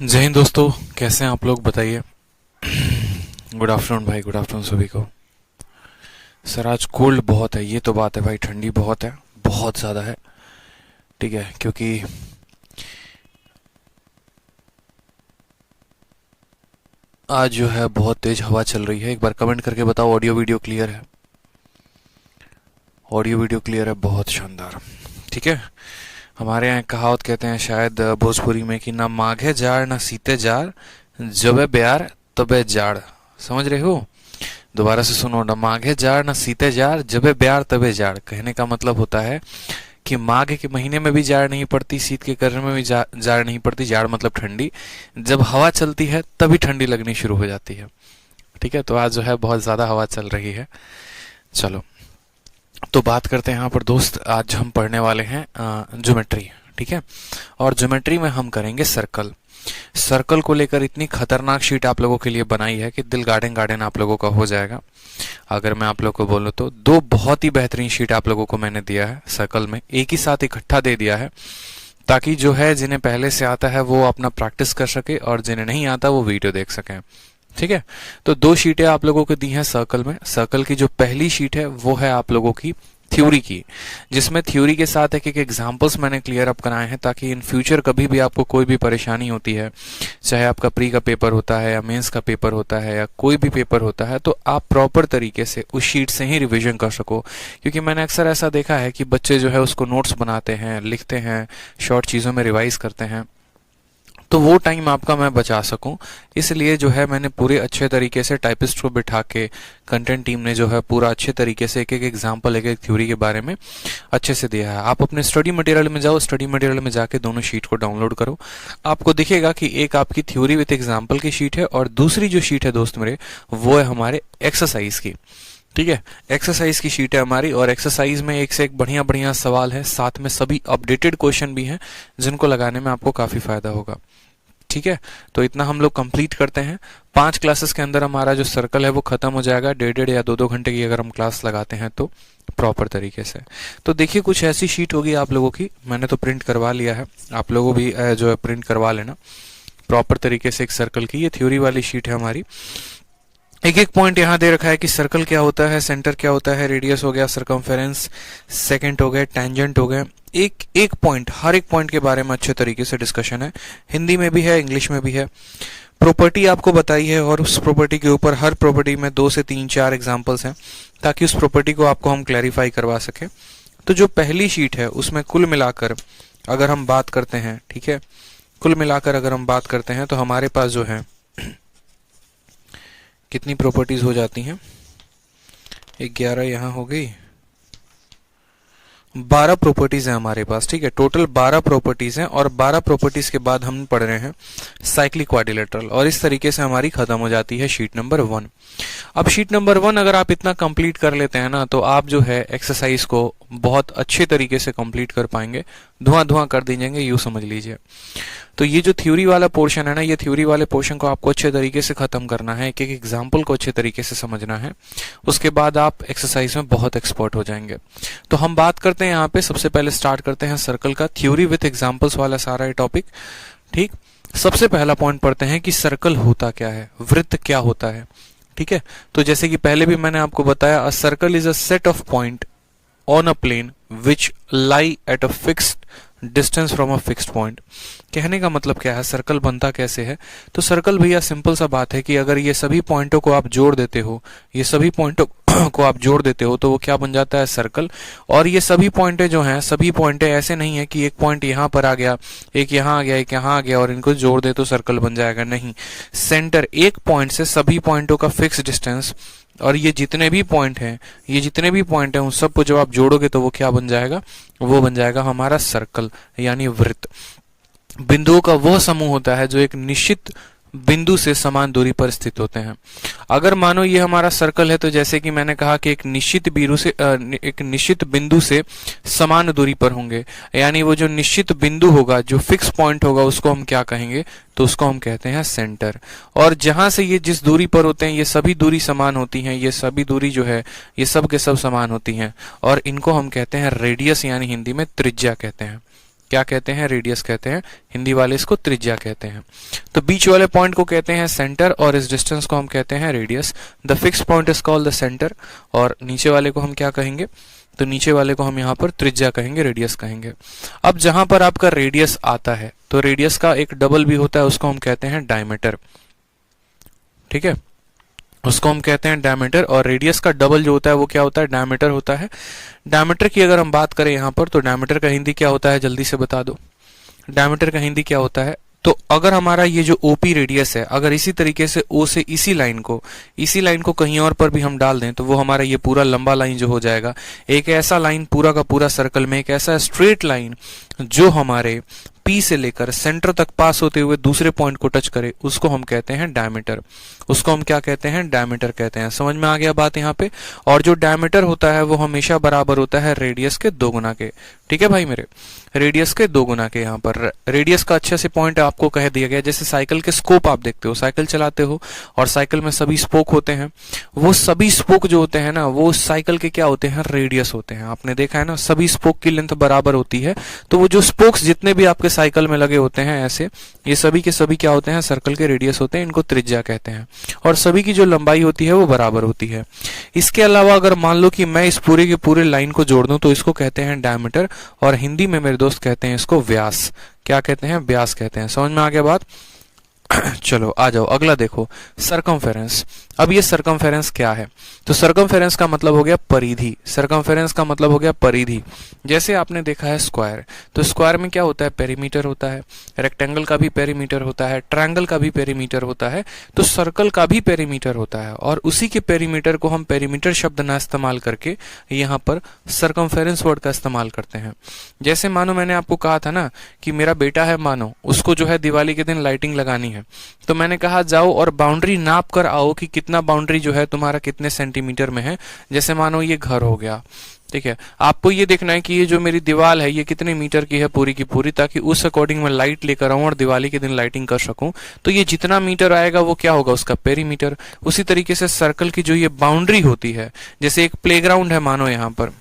जय हिंद दोस्तों, कैसे हैं आप लोग बताइए। गुड आफ्टरनून भाई, गुड आफ्टरनून सभी को। सर आज कोल्ड बहुत है, ये तो बात है भाई, ठंडी बहुत है, बहुत ज़्यादा है। ठीक है, क्योंकि आज जो है बहुत तेज हवा चल रही है। एक बार कमेंट करके बताओ ऑडियो वीडियो क्लियर है। ऑडियो वीडियो क्लियर है, बहुत शानदार। ठीक है, हमारे यहाँ एक कहावत कहते हैं शायद भोजपुरी में कि ना माघे जाड़ ना सीते जाड़, जबे ब्यार तबे जाड़। समझ रहे हो? दोबारा से सुनो, ना माघे जाड़ ना सीते जाड़, जबे ब्यार तबे जाड़। कहने का मतलब होता है कि माघ के महीने में भी जाड़ नहीं पड़ती, शीत के करण में भी जाड़ नहीं पड़ती। जाड़ मतलब ठंडी, जब हवा चलती है तभी ठंडी लगनी शुरू हो जाती है। ठीक है, तो आज जो है बहुत ज्यादा हवा चल रही है। चलो तो बात करते हैं यहाँ पर दोस्त। आज हम पढ़ने वाले हैं ज्योमेट्री। ठीक है, और ज्योमेट्री में हम करेंगे सर्कल। सर्कल को लेकर इतनी खतरनाक शीट आप लोगों के लिए बनाई है कि दिल गार्डन गार्डन आप लोगों का हो जाएगा। अगर मैं आप लोगों को बोलूं तो दो बहुत ही बेहतरीन शीट आप लोगों को मैंने दिया है सर्कल में, एक ही साथ इकट्ठा दे दिया है, ताकि जो है जिन्हें पहले से आता है वो अपना प्रैक्टिस कर सके और जिन्हें नहीं आता वो वीडियो देख सकें। ठीक है, तो दो शीटें आप लोगों को दी हैं सर्कल में। सर्कल की जो पहली शीट है वो है आप लोगों की थ्योरी की, जिसमें थ्योरी के साथ एक एक एग्जांपल्स मैंने क्लियर अप कराए हैं, ताकि इन फ्यूचर कभी भी आपको कोई भी परेशानी होती है, चाहे आपका प्री का पेपर होता है या मेंस का पेपर होता है या कोई भी पेपर होता है, तो आप प्रॉपर तरीके से उस शीट से ही रिवीजन कर सको। क्योंकि मैंने अक्सर ऐसा देखा है कि बच्चे जो है उसको नोट्स बनाते हैं, लिखते हैं, शॉर्ट चीज़ों में रिवाइज करते हैं, तो वो टाइम आपका मैं बचा सकूं, इसलिए जो है मैंने पूरे अच्छे तरीके से टाइपिस्ट को बिठा के, कंटेंट टीम ने जो है पूरा अच्छे तरीके से एक एक एग्जांपल, एक एक थ्योरी के बारे में अच्छे से दिया है। आप अपने स्टडी मटेरियल में जाओ, स्टडी मटेरियल में जाके दोनों शीट को डाउनलोड करो। आपको दिखेगा कि एक आपकी थ्योरी विद एग्जाम्पल की शीट है और दूसरी जो शीट है दोस्त मेरे, वो है हमारे एक्सरसाइज की। ठीक है, एक्सरसाइज की शीट है हमारी, और एक्सरसाइज में एक से एक बढ़िया बढ़िया सवाल है, साथ में सभी अपडेटेड क्वेश्चन भी हैं, जिनको लगाने में आपको काफी फायदा होगा। ठीक है, तो इतना हम लोग कंप्लीट करते हैं। 5 क्लासेस के अंदर हमारा जो सर्कल है वो खत्म हो जाएगा, 1.5 या 2 घंटे की अगर हम क्लास लगाते हैं तो प्रॉपर तरीके से। तो देखिए कुछ ऐसी शीट होगी आप लोगों की, मैंने तो प्रिंट करवा लिया है, आप लोगों भी जो है प्रिंट करवा लेना प्रॉपर तरीके से एक सर्कल की। ये थ्योरी वाली शीट है हमारी। एक एक पॉइंट यहाँ दे रखा है कि सर्कल क्या होता है, सेंटर क्या होता है, रेडियस हो गया, सरकमफेरेंस, सेकेंड हो गए, टेंजेंट हो गए। एक एक पॉइंट, हर एक पॉइंट के बारे में अच्छे तरीके से डिस्कशन है, हिंदी में भी है, इंग्लिश में भी है। प्रॉपर्टी आपको बताई है, और उस प्रॉपर्टी के ऊपर हर प्रॉपर्टी में 2 से 3 4 एग्जांपल्स हैं, ताकि उस प्रॉपर्टी को आपको हम क्लैरिफाई करवा सके। तो जो पहली शीट है उसमें कुल मिलाकर अगर हम बात करते हैं, ठीक है, कुल मिलाकर अगर हम बात करते हैं तो हमारे पास जो है कितनी प्रॉपर्टीज हो जाती हैं, 11 यहाँ हो गई, 12 प्रॉपर्टीज हैं हमारे पास। ठीक है, टोटल 12 प्रॉपर्टीज हैं, और 12 प्रॉपर्टीज के बाद हम पढ़ रहे हैं साइक्लिक क्वाड्रिलेटरल, और इस तरीके से हमारी खत्म हो जाती है शीट नंबर 1। अब शीट नंबर 1 अगर आप इतना कंप्लीट कर लेते हैं ना, तो आप जो है एक्सरसाइज को बहुत अच्छे तरीके से कंप्लीट कर पाएंगे, धुआं धुआं कर दीजिएंगे, यूं समझ लीजिए। तो ये जो थ्योरी वाला पोर्शन है ना, ये थ्योरी वाले पोर्शन को आपको अच्छे तरीके से खत्म करना है, एक एक एग्जाम्पल को अच्छे तरीके से समझना है, उसके बाद आप एक्सरसाइज में बहुत एक्सपर्ट हो जाएंगे। तो हम बात करते हैं यहाँ पे, सबसे पहले स्टार्ट करते हैं सर्कल का, थ्योरी विथ एग्जाम्पल्स वाला सारा ये टॉपिक। ठीक, सबसे पहला पॉइंट पढ़ते हैं कि सर्कल होता क्या है, वृत्त क्या होता है। ठीक है, तो जैसे कि पहले भी मैंने आपको बताया, a circle is a set of point on a plane which lie at a fixed distance from a fixed point. कहने का मतलब क्या है, सर्कल बनता कैसे है? तो सर्कल भैया सिंपल सा बात है कि अगर ये सभी पॉइंटों को आप जोड़ देते हो, ये सभी पॉइंटों को आप जोड़ देते हो, तो वो क्या बन जाता है, सर्कल। और ये सभी पॉइंटें जो हैं, सभी पॉइंटें ऐसे नहीं है कि एक पॉइंट यहाँ पर आ गया, एक यहाँ आ गया, एक यहाँ आ गया, और इनको जोड़ दे तो सर्कल बन जाएगा। नहीं, सेंटर, एक पॉइंट से सभी पॉइंटों का फिक्स डिस्टेंस, और ये जितने भी पॉइंट हैं, ये जितने भी पॉइंट हैं, उन सबको जब आप जोड़ोगे तो वो क्या बन जाएगा, वो बन जाएगा हमारा सर्कल, यानी वृत्त। बिंदुओं का वह समूह होता है जो एक निश्चित बिंदु से समान दूरी पर स्थित होते हैं। अगर मानो ये हमारा सर्कल है, तो जैसे कि मैंने कहा कि एक निश्चित बिंदु से समान दूरी पर होंगे, यानी वो जो निश्चित बिंदु होगा, जो फिक्स पॉइंट होगा, उसको हम क्या कहेंगे, तो उसको हम कहते हैं सेंटर। और जहां से ये जिस दूरी पर होते हैं, ये सभी दूरी समान होती हैं, ये सभी दूरी जो है ये सब के सब समान होती हैं, और इनको हम कहते हैं रेडियस, यानी हिंदी में त्रिज्या कहते हैं। क्या कहते हैं, रेडियस कहते हैं, हिंदी वाले इसको त्रिज्या कहते हैं। तो बीच वाले पॉइंट को कहते हैं सेंटर और इस डिस्टेंस को हम कहते हैं radius. The fix point is called the centre. और नीचे वाले को हम क्या कहेंगे, तो नीचे वाले को हम यहाँ पर त्रिज्या कहेंगे, रेडियस कहेंगे। अब जहां पर आपका रेडियस आता है तो रेडियस का एक डबल भी होता है, उसको हम कहते हैं डायमीटर। ठीक है, उसको हम कहते हैं डायमीटर। और रेडियस का डबल जो होता है वो क्या होता है, डायमीटर होता है। डायमीटर की अगर हम बात करें यहाँ पर, तो डायमीटर का हिंदी क्या होता है, जल्दी से बता दो। डायमीटर का हिंदी क्या होता है? तो अगर हमारा ये जो ओपी रेडियस है, अगर इसी तरीके से ओ से इसी लाइन को कहीं और पर भी हम डाल दें, तो वो हमारा ये पूरा लंबा लाइन जो हो जाएगा, एक ऐसा लाइन पूरा का पूरा सर्कल में, एक ऐसा स्ट्रेट लाइन जो हमारे पी से लेकर सेंटर तक पास होते हुए दूसरे पॉइंट को टच करे, उसको हम कहते हैं डायमीटर। उसको हम क्या कहते हैं, डायमीटर कहते हैं। समझ में आ गया बात यहाँ पे? और जो डायमीटर होता है वो हमेशा बराबर होता है रेडियस के 2 गुना के। ठीक है भाई मेरे, रेडियस के 2 गुना के। यहाँ पर रेडियस का अच्छे से पॉइंट आपको कह दिया गया। जैसे साइकिल के स्कोप आप देखते हो, साइकिल चलाते हो और साइकिल में सभी स्पोक होते हैं, वो सभी स्पोक जो होते हैं ना, वो साइकिल के क्या होते हैं, रेडियस होते हैं। आपने देखा है ना, सभी स्पोक की लेंथ बराबर होती है। तो वो जो स्पोक्स जितने भी आपके साइकिल में लगे होते हैं ऐसे, ये सभी के सभी क्या होते हैं, सर्कल के रेडियस होते हैं। इनको त्रिज्या कहते हैं। और सभी की जो लंबाई होती है वो बराबर होती है। इसके अलावा अगर मान लो कि मैं इस पूरे के पूरे लाइन को जोड़ दूं, तो इसको कहते हैं डायमीटर। और हिंदी में मेरे दोस्त कहते हैं इसको व्यास। क्या कहते हैं, व्यास कहते हैं। समझ में आ गया बात? चलो आ जाओ, अगला देखो, सरकमफेरेंस। अब ये सरकमफेरेंस क्या है? तो सरकमफेरेंस का मतलब हो गया परिधि। सरकमफेरेंस का मतलब हो गया परिधि। जैसे आपने देखा है स्क्वायर, तो स्क्वायर में क्या होता है, पेरीमीटर होता है। रेक्टेंगल का भी पेरीमीटर होता है, ट्रायंगल का भी पेरीमीटर होता है, तो सर्कल का भी पेरीमीटर होता है। और उसी के पेरीमीटर को हम पेरीमीटर शब्द ना इस्तेमाल करके यहाँ पर सरकमफेरेंस वर्ड का इस्तेमाल करते हैं। जैसे मानो मैंने आपको कहा था ना कि मेरा बेटा है, मानो उसको जो है दिवाली के दिन लाइटिंग लगानी है, तो मैंने कहा जाओ और बाउंड्री नाप कर आओ कि कितना बाउंड्री जो है तुम्हारा कितने सेंटीमीटर में है। जैसे मानो ये घर हो गया, ठीक है, आपको ये देखना है कि ये जो मेरी दीवार है ये कितने मीटर की है पूरी की पूरी, ताकि उस अकॉर्डिंग मैं लाइट लेकर आऊं और दिवाली के दिन लाइटिंग कर सकूं। तो ये जितना मीटर आएगा वो क्या होगा, उसका पेरीमीटर। उसी तरीके से सर्कल की जो ये बाउंड्री होती है, जैसे एक प्लेग्राउंड है मानो, यहाँ पर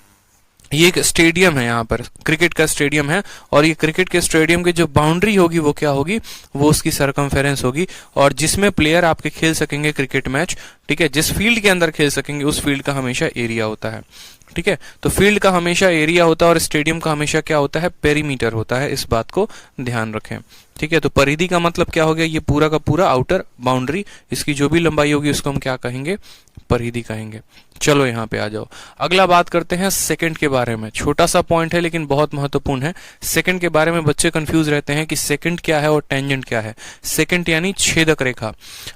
ये एक स्टेडियम है, यहाँ पर क्रिकेट का स्टेडियम है, और ये क्रिकेट के स्टेडियम की जो बाउंड्री होगी वो क्या होगी, वो उसकी सरकमफेरेंस होगी। और जिसमें प्लेयर आपके खेल सकेंगे क्रिकेट मैच, ठीक है, जिस फील्ड के अंदर खेल सकेंगे उस फील्ड का हमेशा एरिया होता है। ठीक है, तो फील्ड का हमेशा एरिया होता है और स्टेडियम का हमेशा क्या होता है, पेरीमीटर होता है। इस बात को ध्यान रखें। ठीक है, तो परिधि का मतलब क्या हो गया, ये पूरा का पूरा आउटर बाउंड्री, इसकी जो भी लंबाई होगी उसको हम क्या कहेंगे, परिधि कहेंगे। चलो यहाँ पे आ जाओ, अगला बात करते हैं सेकंड के बारे में। छोटा सा पॉइंट है लेकिन बहुत महत्वपूर्ण है। सेकंड के बारे में बच्चे कंफ्यूज रहते हैं कि सेकंड क्या है और टेंजेंट क्या है। सेकंड यानी छेदक रेखा।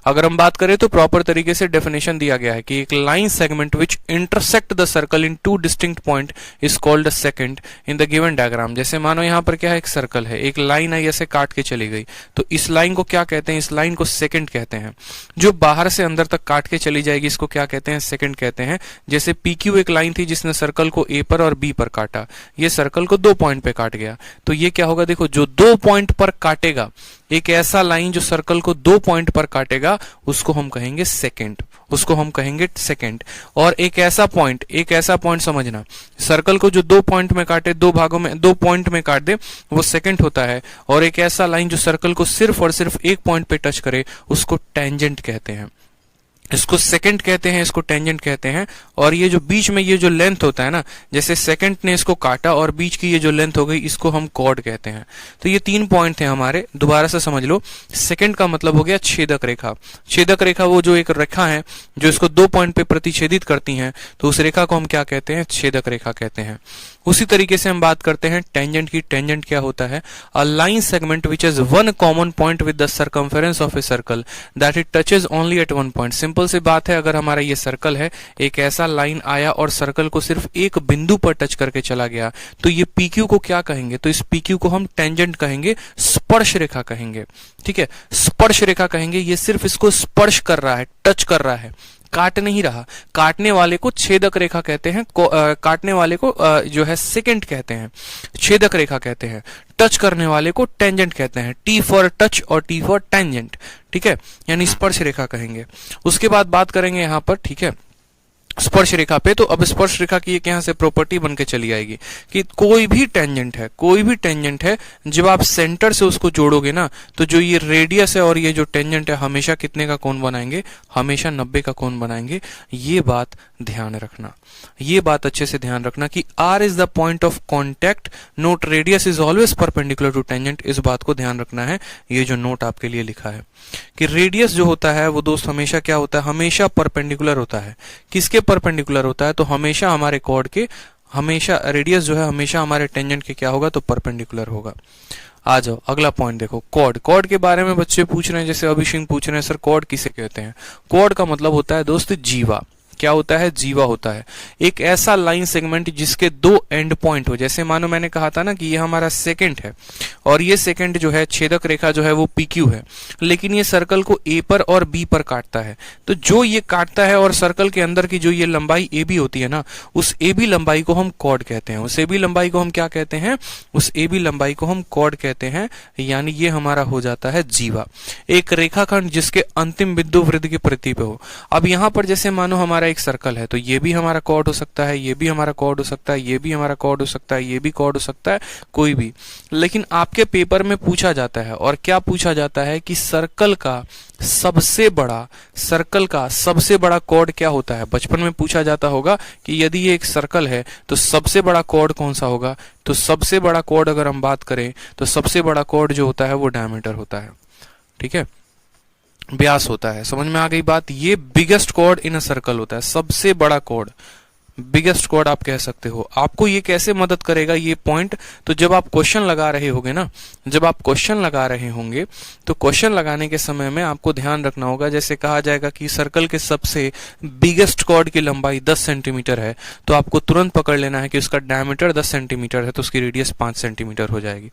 अगर हम बात करें तो प्रॉपर तरीके से डेफिनेशन दिया गया है कि एक line segment which intersect the circle in 2 distinct point is called second in the given diagram. जैसे मानो यहाँ पर क्या है, एक सर्कल है, एक लाइन है, ऐसे काट के चली गई, तो इस लाइन को क्या कहते हैं, इस लाइन को सेकंड कहते हैं। जो बाहर से अंदर तक काट के चली जाएगी इसको क्या कहते हैं, सेकंड कहते हैं। जैसे PQ एक लाइन थी जिसने सर्कल को A पर और B पर काटा, ये सर्कल को 2 पॉइंट पे काट गया, तो ये क्या होगा, देखो जो 2 पॉइंट पर काटेगा, एक ऐसा लाइन जो सर्कल को 2 पॉइंट पर काटेगा, उसको हम कहेंगे सेकंड, उसको हम कहेंगे सेकंड। और एक ऐसा पॉइंट समझना, सर्कल को जो 2 पॉइंट में काटे, 2 भागों में 2 पॉइंट में काट दे, वो सेकंड होता है। और एक ऐसा लाइन जो सर्कल को सिर्फ और सिर्फ 1 पॉइंट पे टच करे, उसको टेंजेंट कहते हैं। इसको सेकंड कहते हैं, इसको टेंजेंट कहते हैं। और ये जो बीच में ये जो लेंथ होता है ना, जैसे सेकंड ने इसको काटा और बीच की ये जो लेंथ हो गई, इसको हम कॉर्ड कहते हैं। तो ये 3 पॉइंट थे हमारे, दोबारा से समझ लो। सेकंड का मतलब हो गया छेदक रेखा। छेदक रेखा वो जो एक रेखा है जो इसको 2 पॉइंट पे प्रतिच्छेदित करती है, तो उस रेखा को हम क्या कहते हैं, छेदक रेखा कहते हैं। उसी तरीके से हम बात करते हैं टेंजेंट की। टेंजेंट क्या होता है, a line segment which is one common point with the circumference of a circle that it touches only at 1 point. Simple सी बात है, अगर हमारा ये सर्कल है, एक ऐसा लाइन आया और सर्कल को सिर्फ एक बिंदु पर टच करके चला गया, तो ये PQ को क्या कहेंगे, तो इस PQ को हम टेंजेंट कहेंगे, स्पर्श रेखा कहेंगे। ठीक है, स्पर्श रेखा कहेंगे, ये सिर्फ इसको स्पर्श कर रहा है, टच कर रहा है, काट नहीं रहा। काटने वाले को छेदक रेखा कहते हैं, काटने वाले को जो है सेकंड कहते हैं, छेदक रेखा कहते हैं। टच करने वाले को टेंजेंट कहते हैं, T फॉर टच और T फॉर टेंजेंट। ठीक है, यानी स्पर्श रेखा कहेंगे। उसके बाद बात करेंगे यहाँ पर, ठीक है, स्पर्श रेखा पे। तो अब स्पर्श रेखा की एक यहां से प्रॉपर्टी बन के चली आएगी कि कोई भी टेंजेंट है जब आप सेंटर से उसको जोड़ोगे ना, तो जो ये रेडियस है और ये जो टेंजेंट है हमेशा कितने का कोण बनाएंगे, हमेशा 90 का कोण बनाएंगे। ये बात ध्यान रखना, ये बात अच्छे से ध्यान रखना कि R is the point of contact, note radius is always perpendicular to tangent. इस बात को ध्यान रखना है, ये जो नोट आपके लिए लिखा है कि रेडियस जो होता है वो दोस्त हमेशा क्या होता है, हमेशा परपेंडिकुलर होता है। किसके परपेंडिकुलर होता है, तो हमेशा हमारे कॉर्ड के, हमेशा रेडियस जो है हमेशा हमारे टेंजेंट के क्या होगा, तो परपेंडिकुलर होगा। आ जाओ अगला पॉइंट देखो, कॉर्ड। कॉर्ड के बारे में बच्चे पूछ रहे हैं, जैसे अभी सिंह पूछ रहे हैं सर कॉर्ड किसे कहते हैं। कॉर्ड का मतलब होता है दोस्त जीवा। क्या होता है, जीवा होता है। एक ऐसा लाइन सेगमेंट जिसके दो एंड पॉइंट हो, जैसे मानो मैंने कहा था ना कि ये हमारा सेकंड है और ये सेकंड जो है छेदक रेखा जो है वो PQ है, लेकिन ये सर्कल को A पर और B पर काटता है। तो जो ये काटता है और सर्कल के अंदर की जो ये लंबाई AB होती है ना, उस AB लंबाई को हम कॉर्ड कहते हैं। उस AB लंबाई को हम क्या कहते हैं, उस AB लंबाई को हम कॉर्ड कहते हैं, यानी ये हमारा हो जाता है जीवा। एक रेखाखंड जिसके अंतिम बिंदु वृत्त की परिधि पे हो। अब यहां पर जैसे मानो हमारा एक सर्कल है, तो ये भी हमारा कॉर्ड हो सकता है, ये भी हमारा कॉर्ड हो सकता है, ये भी हमारा कॉर्ड हो सकता है, ये भी कॉर्ड हो सकता है, कोई भी। लेकिन आपके पेपर में पूछा जाता है, और क्या पूछा जाता है कि सर्कल का सबसे बड़ा कॉर्ड क्या होता है। बचपन में पूछा जाता होगा कि यदि ये एक सर्कल है तो सबसे बड़ा कॉर्ड कौन सा होगा। तो सबसे बड़ा कॉर्ड अगर हम बात करें तो सबसे बड़ा कॉर्ड जो होता है वो डायमीटर होता है, ठीक है, व्यास होता है। समझ में आ गई बात। ये biggest chord in a circle होता है, सबसे बड़ा कॉर्ड, बिगेस्ट कॉर्ड आप कह सकते हो। आपको ये कैसे मदद करेगा ये पॉइंट, तो जब आप क्वेश्चन लगा रहे होंगे ना, जब आप क्वेश्चन लगा रहे होंगे तो क्वेश्चन लगाने के समय में आपको ध्यान रखना होगा, जैसे कहा जाएगा कि सर्कल के सबसे बिगेस्ट कॉर्ड की लंबाई 10 सेंटीमीटर है, तो आपको तुरंत पकड़ लेना है कि उसका डायमीटर 10 सेंटीमीटर है, तो उसकी रेडियस 5 सेंटीमीटर हो जाएगी,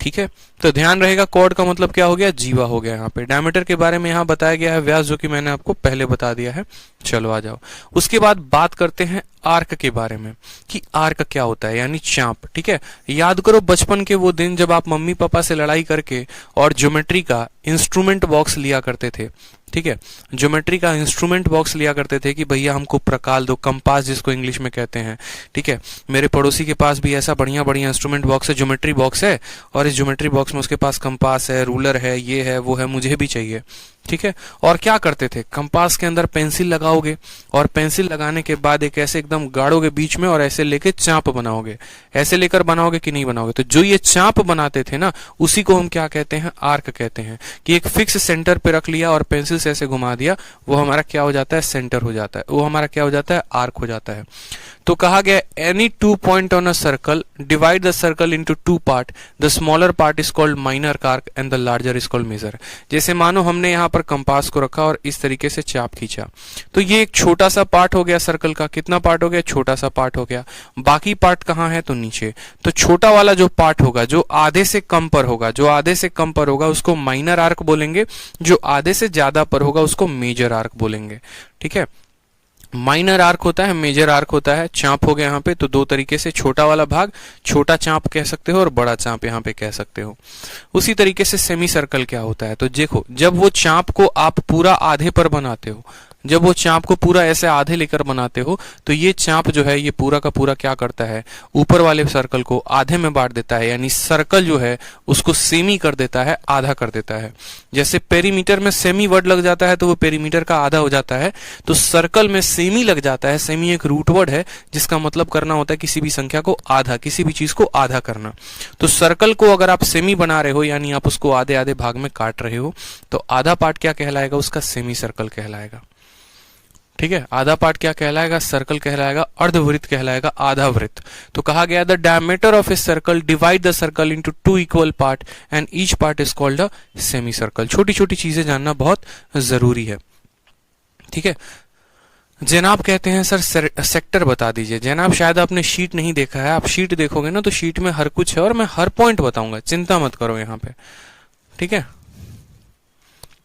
ठीक है। तो ध्यान रहेगा, कॉर्ड का मतलब क्या हो गया, जीवा हो गया। यहाँ पे डायमीटर के बारे में यहाँ बताया गया है, व्यास जो कि मैंने आपको पहले बता दिया है। चलो आ जाओ, उसके बाद बात करते हैं आर्क के बारे में कि आर्क क्या होता है, यानी चाप, ठीक है। याद करो बचपन के वो दिन जब आप मम्मी पापा से लड़ाई करके और ज्योमेट्री का इंस्ट्रूमेंट बॉक्स लिया करते थे, ठीक है, ज्योमेट्री का इंस्ट्रूमेंट बॉक्स लिया करते थे कि भैया हमको प्रकाल दो, कंपास जिसको इंग्लिश में कहते हैं, ठीक है। मेरे पड़ोसी के पास भी ऐसा बढ़िया बढ़िया इंस्ट्रूमेंट बॉक्स है, ज्योमेट्री बॉक्स है, और इस ज्योमेट्री बॉक्स में उसके पास कंपास है, रूलर है, ये है वो है, मुझे भी चाहिए, ठीक है। और क्या करते थे, कंपास के अंदर पेंसिल लगाओगे और पेंसिल लगाने के बाद एक ऐसे एकदम गाड़ोगे बीच में और ऐसे लेके चाप बनाओगे। ऐसे लेकर बनाओगे कि नहीं बनाओगे, तो जो ये चाप बनाते थे ना उसी को हम क्या कहते हैं, आर्क कहते हैं। कि एक फिक्स सेंटर पे रख लिया और पेंसिल से ऐसे घुमा दिया, वो हमारा क्या हो जाता है, सेंटर हो जाता है, वो हमारा क्या हो जाता है, आर्क हो जाता है। तो कहा गया any 2 point on a circle divide the circle into 2 part, the smaller part is called minor arc and the larger is called major. जैसे मानो हमने यहाँ पर कंपास को रखा और इस तरीके से चाप खींचा, तो ये एक छोटा सा पार्ट हो गया सर्कल का। कितना पार्ट हो गया, छोटा सा पार्ट हो गया। बाकी पार्ट कहाँ है, तो नीचे। तो छोटा वाला जो पार्ट होगा, जो आधे से कम पर होगा, जो आधे से कम पर होगा उसको माइनर आर्क बोलेंगे, जो आधे से ज्यादा पर होगा उसको मेजर आर्क बोलेंगे, ठीक है। माइनर आर्क होता है, मेजर आर्क होता है। चाप हो गया यहाँ पे, तो दो तरीके से, छोटा वाला भाग छोटा चाप कह सकते हो और बड़ा चाप यहाँ पे कह सकते हो। उसी तरीके से सेमी सर्कल क्या होता है, तो देखो जब वो चाप को आप पूरा आधे पर बनाते हो, जब वो चाप को पूरा ऐसे आधे लेकर बनाते हो, तो ये चाप जो है ये पूरा का पूरा क्या करता है, ऊपर वाले सर्कल को आधे में बांट देता है, यानी सर्कल जो है उसको सेमी कर देता है, आधा कर देता है। जैसे पेरीमीटर में सेमी वर्ड लग जाता है तो वो पेरीमीटर का आधा हो जाता है, तो सर्कल में सेमी लग जाता है। सेमी एक रूट वर्ड है जिसका मतलब करना होता है किसी भी संख्या को आधा, किसी भी चीज को आधा करना। तो सर्कल को अगर आप सेमी बना रहे हो, यानी आप उसको आधे आधे भाग में काट रहे हो, तो आधा पार्ट क्या कहलाएगा, उसका सेमी सर्कल कहलाएगा, ठीक है। आधा पार्ट क्या कहलाएगा, सर्कल कहलाएगा, अर्धवृत्त कहलाएगा, आधा वृत्त। तो कहा गया the diameter of a circle divide the circle into 2 equal part and each part is called a semi circle. छोटी छोटी चीजें जानना बहुत जरूरी है, ठीक है। जनाब कहते हैं सर सेक्टर बता दीजिए। जनाब शायद आपने शीट नहीं देखा है, आप शीट देखोगे ना तो शीट में हर कुछ है और मैं हर पॉइंट बताऊंगा, चिंता मत करो यहाँ पे, ठीक है।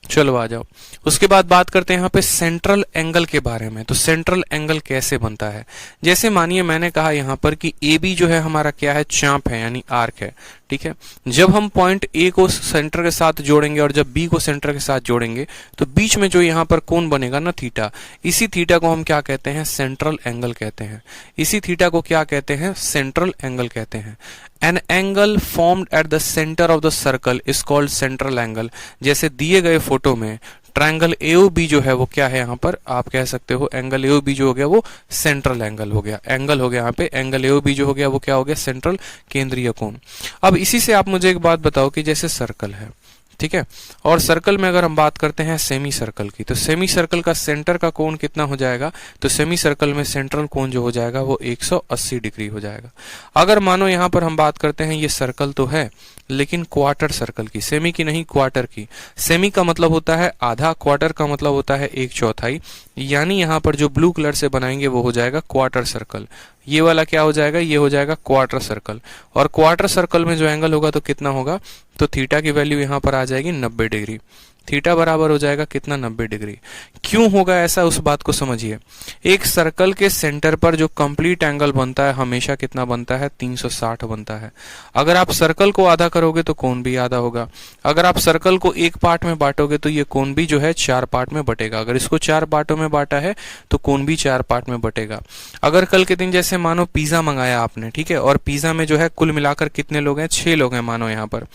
चलो आ जाओ, उसके बाद बात करते हैं यहाँ पे सेंट्रल एंगल के बारे में। तो सेंट्रल एंगल कैसे बनता है, जैसे मानिए मैंने कहा यहाँ पर कि ए बी जो है हमारा क्या है, चाप है, यानी आर्क है, ठीक है। जब हम पॉइंट ए को सेंटर के साथ जोड़ेंगे और जब बी को सेंटर के साथ जोड़ेंगे तो बीच में जो यहाँ पर कोण बनेगा ना थीटा, इसी थीटा को हम क्या कहते हैं, सेंट्रल एंगल कहते हैं। इसी थीटा को क्या कहते हैं, सेंट्रल एंगल कहते हैं। An angle formed at the centre of the circle is called central angle. जैसे दिए गए फोटो में ट्रायंगल एओबी जो है वो क्या है, यहाँ पर आप कह सकते हो एंगल एओबी जो हो गया वो सेंट्रल एंगल हो गया, एंगल हो गया यहाँ पे एंगल एओबी जो हो गया वो क्या हो गया, सेंट्रल केंद्रीय कोण। अब इसी से आप मुझे एक बात बताओ कि जैसे सर्कल है, ठीक है, और सर्कल में अगर हम बात करते हैं सेमी सर्कल की, तो सेमी सर्कल का सेंटर का कोण कितना हो जाएगा, तो सेमी सर्कल में सेंट्रल कोण जो हो जाएगा वो 180 डिग्री हो जाएगा। अगर मानो यहाँ पर हम बात करते हैं ये सर्कल तो है लेकिन क्वार्टर सर्कल की, सेमी की नहीं क्वार्टर की। सेमी का मतलब होता है आधा, क्वार्टर का मतलब होता है 1/4, यानी यहाँ पर जो ब्लू कलर से बनाएंगे वो हो जाएगा क्वार्टर सर्कल। ये वाला क्या हो जाएगा, ये हो जाएगा क्वार्टर सर्कल। और क्वार्टर सर्कल में जो एंगल होगा तो कितना होगा, तो थीटा की वैल्यू यहाँ पर आ जाएगी 90 डिग्री। थीटा बराबर हो जाएगा कितना, 90 डिग्री। क्यों होगा ऐसा, उस बात को समझिए। एक सर्कल के सेंटर पर जो कंप्लीट एंगल बनता है हमेशा कितना बनता है, 360 बनता है। अगर आप सर्कल को आधा करोगे तो कोण भी आधा होगा। अगर आप सर्कल को एक पार्ट में बांटोगे तो ये कोण भी जो है 4 पार्ट में बटेगा। अगर इसको 4 पार्टों में बांटा है तो कोण भी 4 पार्ट में बटेगा। अगर कल के दिन जैसे मानो पिज्जा मंगाया आपने, ठीक है, और पिज्जा में जो है कुल मिलाकर कितने लोग हैं, 6 लोग हैं। मानो यहाँ पर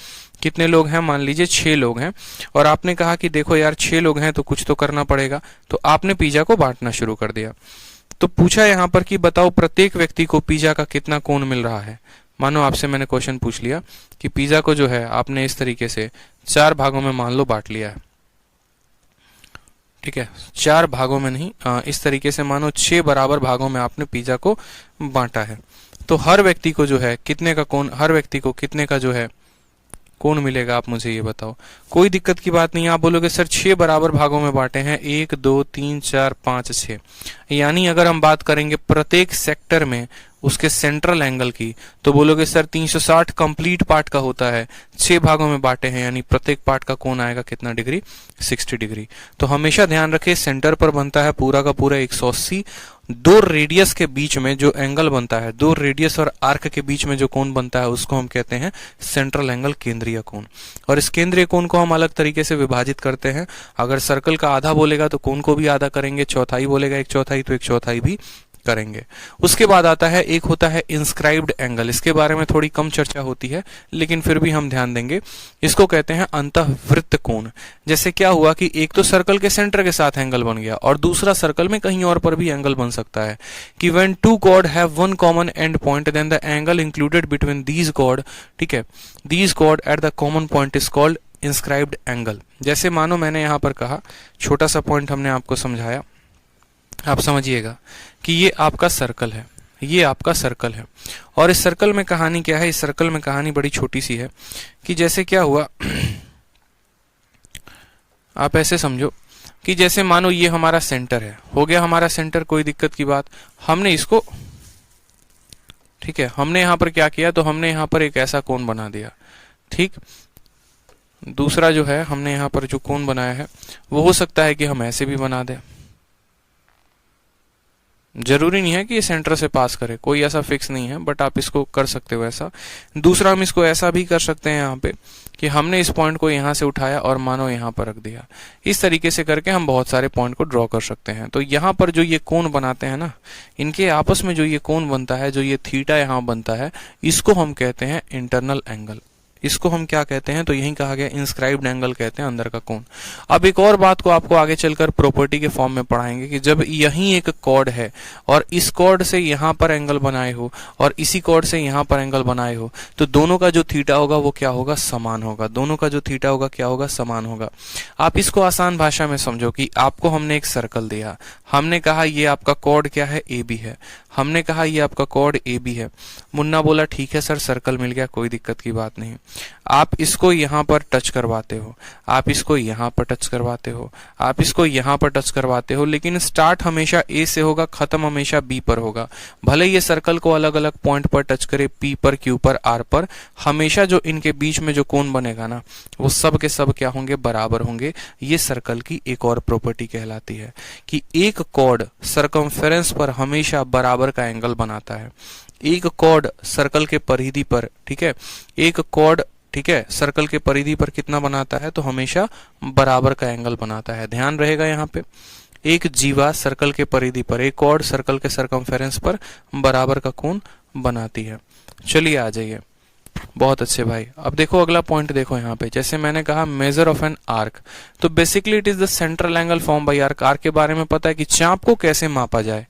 कितने लोग हैं, मान लीजिए 6 लोग हैं, और आपने कहा कि देखो यार 6 लोग हैं तो कुछ तो करना पड़ेगा, तो आपने पिज्जा को बांटना शुरू कर दिया। तो पूछा यहाँ पर कि बताओ प्रत्येक व्यक्ति को पिज्जा का कितना कोण मिल रहा है। मानो आपसे मैंने क्वेश्चन पूछ लिया कि पिज्जा को जो है आपने इस तरीके से 4 भागों में मान लो बांट लिया है, ठीक है, 4 भागों में नहीं, इस तरीके से मानो 6 बराबर भागों में आपने पिज्जा को बांटा है। तो हर व्यक्ति को जो है कितने का कोण, हर व्यक्ति को कितने का जो है कोण मिलेगा, आप मुझे ये बताओ। कोई दिक्कत की बात नहीं है। आप बोलोगे सर 6 बराबर भागों में बांटे हैं, 1 2 3 4 5 6, यानी अगर हम बात करेंगे प्रत्येक सेक्टर में उसके सेंट्रल एंगल की, तो बोलोगे सर 360 कंप्लीट पार्ट का होता है, 6 भागों में बांटे हैं, यानी प्रत्येक पार्ट का कोण आएगा कितना डिग्री, 60 डिग्री। तो हमेशा ध्यान रखें सेंटर पर बनता है पूरा का पूरा 180। 2 रेडियस के बीच में जो एंगल बनता है, 2 रेडियस और आर्क के बीच में जो कोण बनता है उसको हम कहते हैं सेंट्रल एंगल, केंद्रीय कोण। और इस केंद्रीय कोण को हम अलग तरीके से विभाजित करते हैं। अगर सर्कल का आधा बोलेगा तो कोण को भी आधा करेंगे, चौथाई बोलेगा 1/4 तो 1/4 भी करेंगे। उसके बाद आता है, एक होता है इंस्क्राइब्ड एंगल। इसके बारे में थोड़ी कम चर्चा होती है लेकिन फिर भी हम ध्यान देंगे। इसको कहते हैं अंतःवृत्त कोण। जैसे क्या हुआ कि एक तो सर्कल के सेंटर के साथ एंगल बन गया और दूसरा सर्कल में कहीं और पर भी एंगल बन सकता है कि when 2 chord have one common end point then the angle included between these chord, ठीक है, these chord at the common point is called inscribed angle. जैसे मानो मैंने यहां पर कहा, छोटा सा पॉइंट हमने आपको समझाया, आप समझिएगा कि ये आपका सर्कल है, ये आपका सर्कल है। और इस सर्कल में कहानी क्या है, इस सर्कल में कहानी बड़ी छोटी सी है कि जैसे क्या हुआ आप ऐसे समझो कि जैसे मानो ये हमारा सेंटर है, हो गया हमारा सेंटर, कोई दिक्कत की बात। हमने इसको, ठीक है, हमने यहां पर क्या किया, तो हमने यहां पर एक ऐसा कोण बना दिया, ठीक। दूसरा जो है हमने यहां पर जो कोण बनाया है वो हो सकता है कि हम ऐसे भी बना दें, जरूरी नहीं है कि ये सेंटर से पास करे, कोई ऐसा फिक्स नहीं है, बट आप इसको कर सकते हो ऐसा। दूसरा हम इसको ऐसा भी कर सकते हैं यहाँ पे कि हमने इस पॉइंट को यहाँ से उठाया और मानो यहाँ पर रख दिया। इस तरीके से करके हम बहुत सारे पॉइंट को ड्रॉ कर सकते हैं। तो यहाँ पर जो ये कोण बनाते हैं ना, इनके आपस में जो ये कोण बनता है, जो ये थीटा यहाँ बनता है, इसको हम कहते हैं इंटरनल एंगल। इसको हम क्या कहते हैं, तो यही कहा गया इंस्क्राइब्ड एंगल कहते हैं, अंदर का कोण। अब एक और बात को आपको आगे चलकर प्रॉपर्टी के फॉर्म में पढ़ाएंगे कि जब यही एक कॉर्ड है और इस कॉर्ड से यहां पर एंगल बनाए हो और इसी कॉर्ड से यहां पर एंगल बनाए हो, तो दोनों का जो थीटा होगा वो क्या होगा, समान होगा। दोनों का जो थीटा होगा क्या होगा, समान होगा। आप इसको आसान भाषा में समझो कि आपको हमने एक सर्कल दिया, हमने कहा ये आपका कॉर्ड क्या है, ए बी है, हमने कहा ये आपका कॉर्ड ए बी है। मुन्ना बोला ठीक है सर सर्कल मिल गया, कोई दिक्कत की बात नहीं। आप इसको यहां पर टच करवाते हो, आप इसको यहां पर टच करवाते हो, आप इसको यहां पर टच करवाते हो, लेकिन स्टार्ट हमेशा ए से होगा, खत्म हमेशा बी पर होगा। भले ये सर्कल को अलग अलग पॉइंट पर टच करे, पी पर, क्यू पर, आर पर, हमेशा जो इनके बीच में जो कोण बनेगा ना वो सब के सब क्या होंगे, बराबर होंगे। ये सर्कल की एक और प्रॉपर्टी कहलाती है कि एक कॉर्ड सर्कमफेरेंस पर हमेशा बराबर का एंगल बनाता है। एक कॉर्ड सर्कल के परिधि पर, ठीक है, एक कॉर्ड, ठीक है, सर्कल के परिधि पर कितना बनाता है, तो हमेशा बराबर का एंगल बनाता है। ध्यान रहेगा यहाँ पे, एक जीवा सर्कल के परिधि पर, एक कॉर्ड सर्कल के सरकमफेरेंस पर बराबर का कोण बनाती है। चलिए आ जाइए, बहुत अच्छे भाई। अब देखो अगला पॉइंट देखो यहाँ पे, जैसे मैंने कहा मेजर ऑफ एन आर्क, तो basically it is the central angle form by arc. Arc के बारे में पता है कि चाप को कैसे मापा जाए।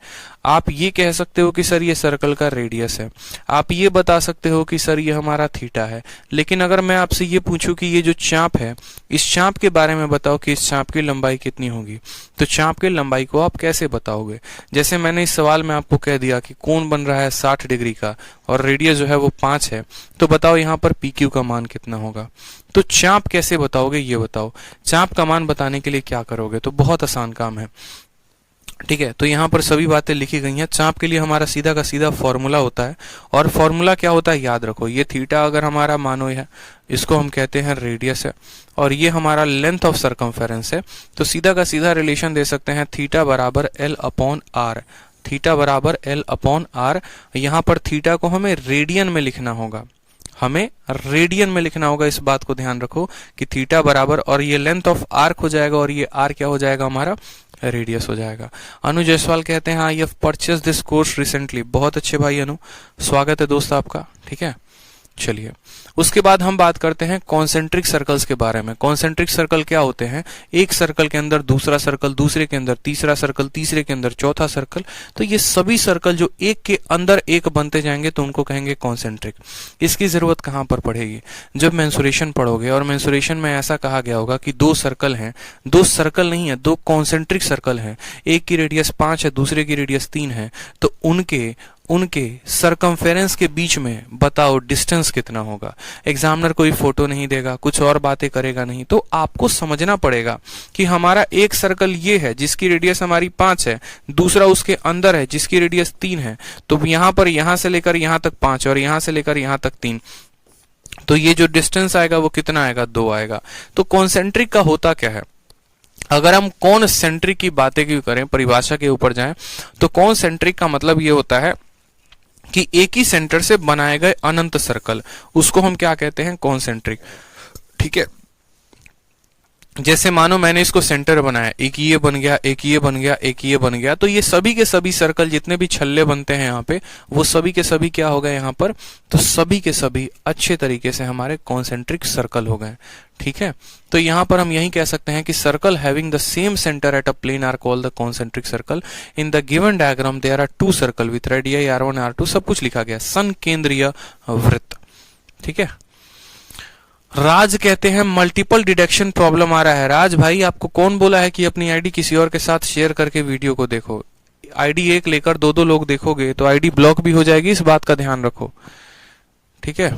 आप ये कह सकते हो कि सर ये सर्कल का रेडियस है, आप ये बता सकते हो कि सर ये हमारा थीटा है, लेकिन अगर मैं आपसे ये पूछूं कि ये जो चाप है, इस चाप के बारे में बताओ कि इस चाप की लंबाई कितनी होगी, तो चाप की लंबाई को आप कैसे बताओगे। जैसे मैंने इस सवाल में आपको कह दिया कि कोण बन रहा है 60 डिग्री का और रेडियस जो है वो 5 है, तो बताओ यहाँ पर पी क्यू का मान कितना होगा। तो चाप कैसे बताओगे ये बताओ। चाप का मान बताने के लिए क्या करोगे, तो बहुत आसान काम है, ठीक है। तो यहाँ पर सभी बातें लिखी गई हैं। चाप के लिए हमारा सीधा का सीधा फॉर्मूला होता है, और फॉर्मूला क्या होता है याद रखो, ये थीटा अगर हमारा मानो है, इसको हम कहते हैं रेडियस है, और ये हमारा लेंथ ऑफ सरकमफेरेंस है, तो सीधा का सीधा रिलेशन दे सकते हैं थीटा बराबर एल अपॉन आर। थीटा बराबर एल अपॉन आर। यहाँ पर थीटा को हमें रेडियन में लिखना होगा, हमें रेडियन में लिखना होगा, इस बात को ध्यान रखो कि थीटा बराबर, और ये लेंथ ऑफ आर्क हो जाएगा, और ये आर क्या हो जाएगा, हमारा रेडियस हो जाएगा। अनु जायसवाल कहते हैं I have purchase this course recently. बहुत अच्छे भाई अनु, स्वागत है दोस्त आपका, ठीक है। चलिए उसके बाद हम बात करते हैं कॉन्सेंट्रिक सर्कल्स के बारे में। कॉन्सेंट्रिक सर्कल क्या होते हैं, एक सर्कल के अंदर दूसरा सर्कल, दूसरे के अंदर तीसरा सर्कल, तीसरे के अंदर चौथा सर्कल, तो ये सभी सर्कल जो एक के अंदर एक बनते जाएंगे तो उनको कहेंगे कॉन्सेंट्रिक। इसकी जरूरत कहां पर पड़ेगी, जब मेंसुरेशन पढ़ोगे, और मेंसुरेशन में ऐसा कहा गया होगा कि दो सर्कल हैं, दो सर्कल नहीं है, दो कॉन्सेंट्रिक सर्कल हैं, एक की रेडियस 5 है, दूसरे की रेडियस 3 है, तो उनके सरकमफेरेंस के बीच में बताओ डिस्टेंस कितना होगा। एग्जामिनर कोई फोटो नहीं देगा, कुछ और बातें करेगा नहीं, तो आपको समझना पड़ेगा कि हमारा एक सर्कल ये है जिसकी रेडियस हमारी 5 है, दूसरा उसके अंदर है जिसकी रेडियस 3 है, तो यहाँ पर यहाँ से लेकर यहाँ तक 5 और यहाँ से लेकर यहाँ तक 3, तो ये जो डिस्टेंस आएगा वो कितना आएगा, 2 आएगा। तो कॉन्सेंट्रिक का होता क्या है, अगर हम कॉन्सेंट्रिक की बातें क्यों करें, परिभाषा के ऊपर जाएं, तो कॉन्सेंट्रिक का मतलब ये होता है कि एक ही सेंटर से बनाए गए अनंत सर्कल, उसको हम क्या कहते हैं, कॉन्सेंट्रिक, ठीक है। जैसे मानो मैंने इसको सेंटर बनाया, एक ये बन गया, एक ये बन गया, एक ये बन गया, तो ये सभी के सभी सर्कल जितने भी छल्ले बनते हैं यहाँ पे, वो सभी के सभी क्या हो गए यहाँ पर, तो सभी के सभी अच्छे तरीके से हमारे कॉन्सेंट्रिक सर्कल हो गए, ठीक है। तो यहाँ पर हम यही कह सकते हैं कि circle having the same centre at a plane are called the concentric circle. In the given diagram there are 2 circle with radii r1 r2, सब कुछ लिखा गया, संकेंद्रीय वृत्त, ठीक है। राज कहते हैं मल्टीपल डिडक्शन प्रॉब्लम आ रहा है। राज भाई आपको कौन बोला है कि अपनी आईडी किसी और के साथ शेयर करके वीडियो को देखो। आईडी एक लेकर 2-2 लोग देखोगे तो आईडी ब्लॉक भी हो जाएगी, इस बात का ध्यान रखो, ठीक है।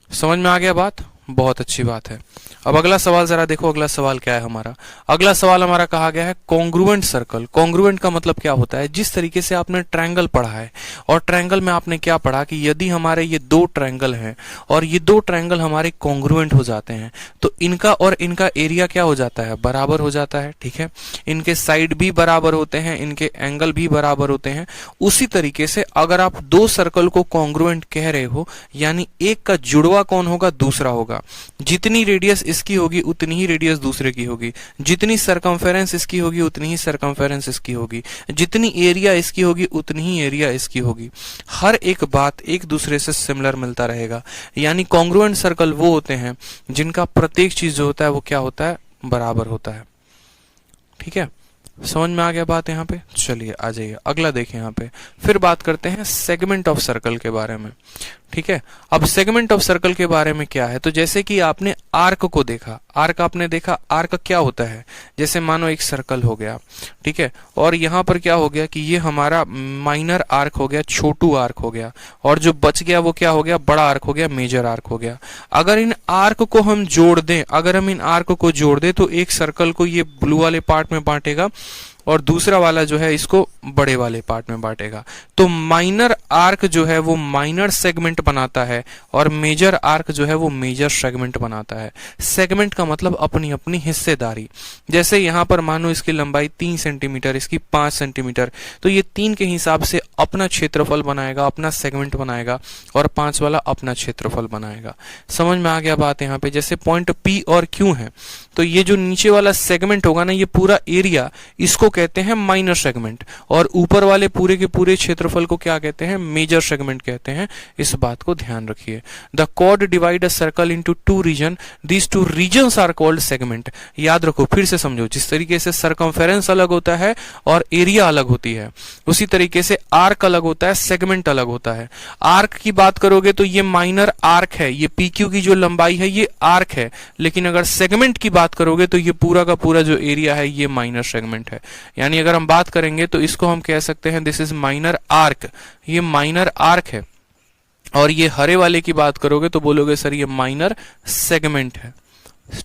समझ में आ गया बात, बहुत अच्छी बात है। अब अगला सवाल जरा देखो, अगला सवाल क्या है हमारा। अगला सवाल हमारा कहा गया है कॉन्ग्रुएंट सर्कल। कॉन्ग्रुएंट का मतलब क्या होता है, जिस तरीके से आपने ट्रायंगल पढ़ा है, और ट्रायंगल में आपने क्या पढ़ा कि यदि हमारे ये 2 ट्रायंगल हैं और ये 2 ट्रायंगल हमारे कॉन्ग्रुएंट हो जाते हैं, तो इनका और इनका एरिया क्या हो जाता है, बराबर हो जाता है, ठीक है। इनके साइड भी बराबर होते हैं, इनके एंगल भी बराबर होते हैं। उसी तरीके से अगर आप 2 सर्कल को कॉन्ग्रुएंट कह रहे हो, यानी एक का जुड़वा कौन होगा, दूसरा होगा। जितनी रेडियस इसकी होगी उतनी ही रेडियस दूसरे की होगी, जितनी सरकमफेरेंस इसकी होगी उतनी ही सरकमफेरेंस इसकी होगी, जितनी एरिया इसकी होगी उतनी ही एरिया इसकी होगी। हर एक बात एक दूसरे से सिमिलर मिलता रहेगा, यानी कॉन्ग्रुएंट सर्कल वो होते हैं जिनका प्रत्येक चीज जो होता है वो क्या होता है, बराबर होता है, ठीक है। समझ में आ गया बात यहाँ पे। चलिए आ जाइए अगला देखें, यहाँ पे फिर बात करते हैं सेगमेंट ऑफ सर्कल के बारे में, ठीक है। अब सेगमेंट ऑफ सर्कल के बारे में क्या है, तो जैसे कि आपने आर्क को देखा, आर्क आपने देखा, आर्क क्या होता है, जैसे मानो एक सर्कल हो गया, ठीक है, और यहाँ पर क्या हो गया कि ये हमारा माइनर आर्क हो गया, छोटू आर्क हो गया, और जो बच गया वो क्या हो गया, बड़ा आर्क हो गया, मेजर आर्क हो गया। अगर इन आर्क को हम जोड़ दें, अगर हम इन आर्क को जोड़ दें तो एक सर्कल को ये ब्लू वाले पार्ट में बांटेगा और दूसरा वाला जो है इसको बड़े वाले पार्ट में बांटेगा। तो माइनर आर्क जो है वो माइनर सेगमेंट बनाता है और मेजर आर्क जो है वो मेजर सेगमेंट बनाता है। सेगमेंट का मतलब अपनी अपनी हिस्सेदारी। जैसे यहाँ पर मानो इसकी लंबाई 3 सेंटीमीटर, इसकी 5 सेंटीमीटर, तो ये 3 के हिसाब से अपना क्षेत्रफल बनाएगा, अपना सेगमेंट बनाएगा, और 5 वाला अपना क्षेत्रफल बनाएगा। समझ में आ गया बात यहाँ पे? जैसे पॉइंट P और Q है, तो ये जो नीचे वाला सेगमेंट होगा ना, ये पूरा एरिया, इसको कहते हैं माइनर सेगमेंट, और ऊपर वाले पूरे के पूरे क्षेत्रफल को क्या कहते हैं? मेजर सेगमेंट कहते हैं। इस बात को ध्यान रखिए। The chord divide a circle into 2 region, these 2 regions are called segment. याद रखो, फिर से समझो, जिस तरीके से सरकमफेरेंस अलग होता है और एरिया अलग होती है, उसी तरीके से आर्क अलग होता है, सेगमेंट अलग होता है। आर्क की बात करोगे तो ये माइनर आर्क है, ये PQ की जो लंबाई है ये आर्क है, लेकिन अगर सेगमेंट की बात करोगे तो ये पूरा का पूरा जो एरिया है ये माइनर सेगमेंट है। यानी अगर हम बात करेंगे तो इसको हम कह सकते हैं दिस इज माइनर आर्क, ये माइनर आर्क है। और ये हरे वाले की बात करोगे तो बोलोगे सर ये माइनर सेगमेंट है।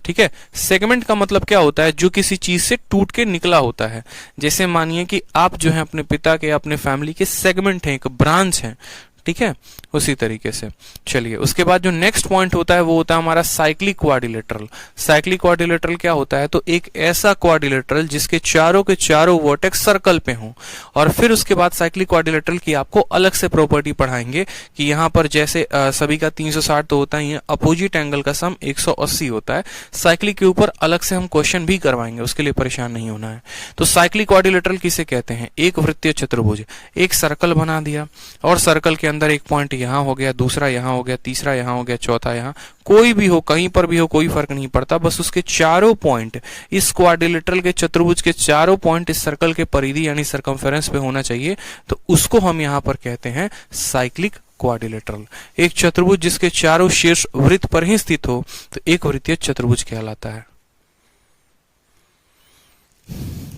ठीक है, सेगमेंट का मतलब क्या होता है? जो किसी चीज से टूट के निकला होता है। जैसे मानिए कि आप जो है अपने पिता के, अपने फैमिली के सेगमेंट हैं, एक ब्रांच है। ठीक है, उसी तरीके से चलिए उसके बाद जो नेक्स्ट पॉइंट होता है वो होता है हमारा साइक्लिक क्वाड्रिलेटरल। साइक्लिक क्वाड्रिलेटरल क्या होता है? तो एक ऐसा क्वाड्रिलेटरल जिसके चारों के चारों वर्टेक्स सर्कल पे हों। और फिर उसके बाद साइक्लिक क्वाड्रिलेटरल की आपको अलग से प्रॉपर्टी पढ़ाएंगे कि यहाँ पर जैसे सभी का 360 तो होता ही है, अपोजिट एंगल का सम 180 होता है। साइक्लिक के ऊपर अलग से हम क्वेश्चन भी करवाएंगे, उसके लिए परेशान नहीं होना है। तो साइक्लिक क्वाड्रिलेटरल किसे कहते हैं? एक वृत्तीय चतुर्भुज। एक सर्कल बना दिया और सर्कल के अंदर एक पॉइंट यहां हो गया, दूसरा यहां हो गया, तीसरा यहां हो गया, चौथा यहां, कोई भी हो, कहीं पर भी हो, कोई फर्क नहीं पड़ता, बस उसके चारों पॉइंट, इस क्वाड्रिलेटरल के चतुर्भुज के चारों पॉइंट इस सर्कल के परिधि यानी सरकमफेरेंस पे होना चाहिए। तो उसको हम यहां पर कहते हैं साइक्लिक क्वाड्रिलेटरल। एक चतुर्भुज जिसके चारों शीर्ष वृत्त पर ही स्थित हो तो एक वृत्तीय चतुर्भुज कहलाता है।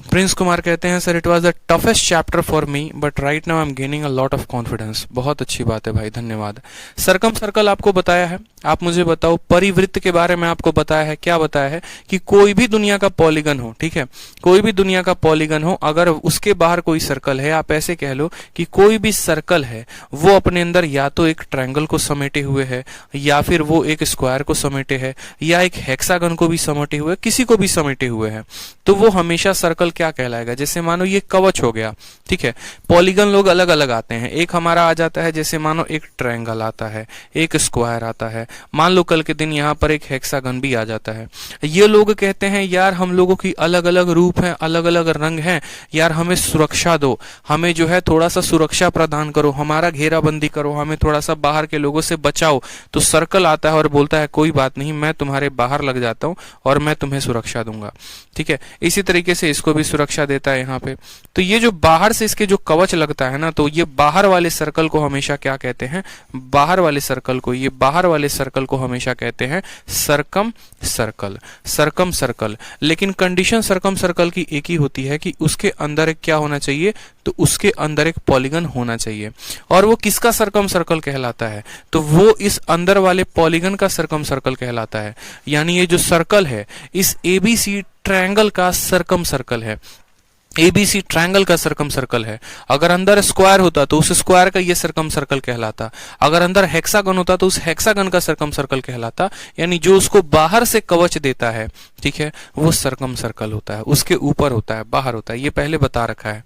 प्रिंस कुमार कहते हैं sir it was the toughest chapter for me but right now I am gaining a lot of confidence. बहुत अच्छी बात है भाई, धन्यवाद। सरकम सर्कल आपको बताया है, आप मुझे बताओ परिवृत्त के बारे में आपको बताया है। क्या बताया है? कि कोई भी दुनिया का पॉलीगन हो, ठीक है, कोई भी दुनिया का पॉलीगन हो, अगर उसके बाहर कोई सर्कल है, आप ऐसे कह लो कि कोई भी सर्कल है वो अपने अंदर या तो एक ट्रायंगल को समेटे हुए है, या फिर वो एक स्क्वायर को समेटे है, या एक हेक्सागन को भी समेटे हुए, किसी को भी समेटे हुए है, तो वो हमेशा सर्कल क्या कहलाएगा? जैसे मानो ये कवच हो गया, ठीक है, पॉलीगन लोग अलग अलग आते हैं। एक हमारा आ जाता है जैसे मानो एक ट्रायंगल आता है, एक स्क्वायर आता है, मान लो कल के दिन यहाँ पर एक हेक्सागन भी आ जाता है। ये लोग कहते हैं यार हम लोगों की अलग अलग रूप हैं, अलग अलग रंग हैं, यार हमें सुरक्षा दो, हमें जो है थोड़ा सा सुरक्षा प्रदान करो, हमारा घेराबंदी करो, हमें थोड़ा सा बाहर के लोगों से बचाओ। तो सर्कल आता है और बोलता है कोई बात नहीं, मैं तुम्हारे बाहर लग जाता हूँ और मैं तुम्हें सुरक्षा दूंगा। ठीक है, इसी तरीके से इसको भी सुरक्षा देता है यहाँ पे। तो ये जो बाहर से इसके जो कवच लगता है ना, तो ये बाहर वाले सर्कल को हमेशा क्या कहते हैं? बाहर वाले सर्कल को, ये बाहर वाले सर्कल को हमेशा कहते हैं सरकम सर्कल, सरकम सर्कल। लेकिन कंडीशन सरकम सर्कल की एक ही होती है कि उसके अंदर एक क्या होना चाहिए? तो उसके अंदर एक पॉलीगन होना चाहिए। और वो किसका सरकम सर्कल कहलाता है? तो वो इस अंदर वाले पॉलीगन का सरकम सर्कल कहलाता है। यानी ये जो सर्कल है इस ABC ट्रायंगल का सरकम सर्कल है, ABC ट्रायंगल का सरकम सर्कल है। अगर अंदर स्क्वायर होता तो उस स्क्वायर का ये सरकम सर्कल कहलाता, अगर अंदर हेक्सागन होता तो उस हेक्सागन का सरकम सर्कल कहलाता। यानी जो उसको बाहर से कवच देता है, ठीक है, वो सरकम सर्कल होता है, उसके ऊपर होता है, बाहर होता है, ये पहले बता रखा है।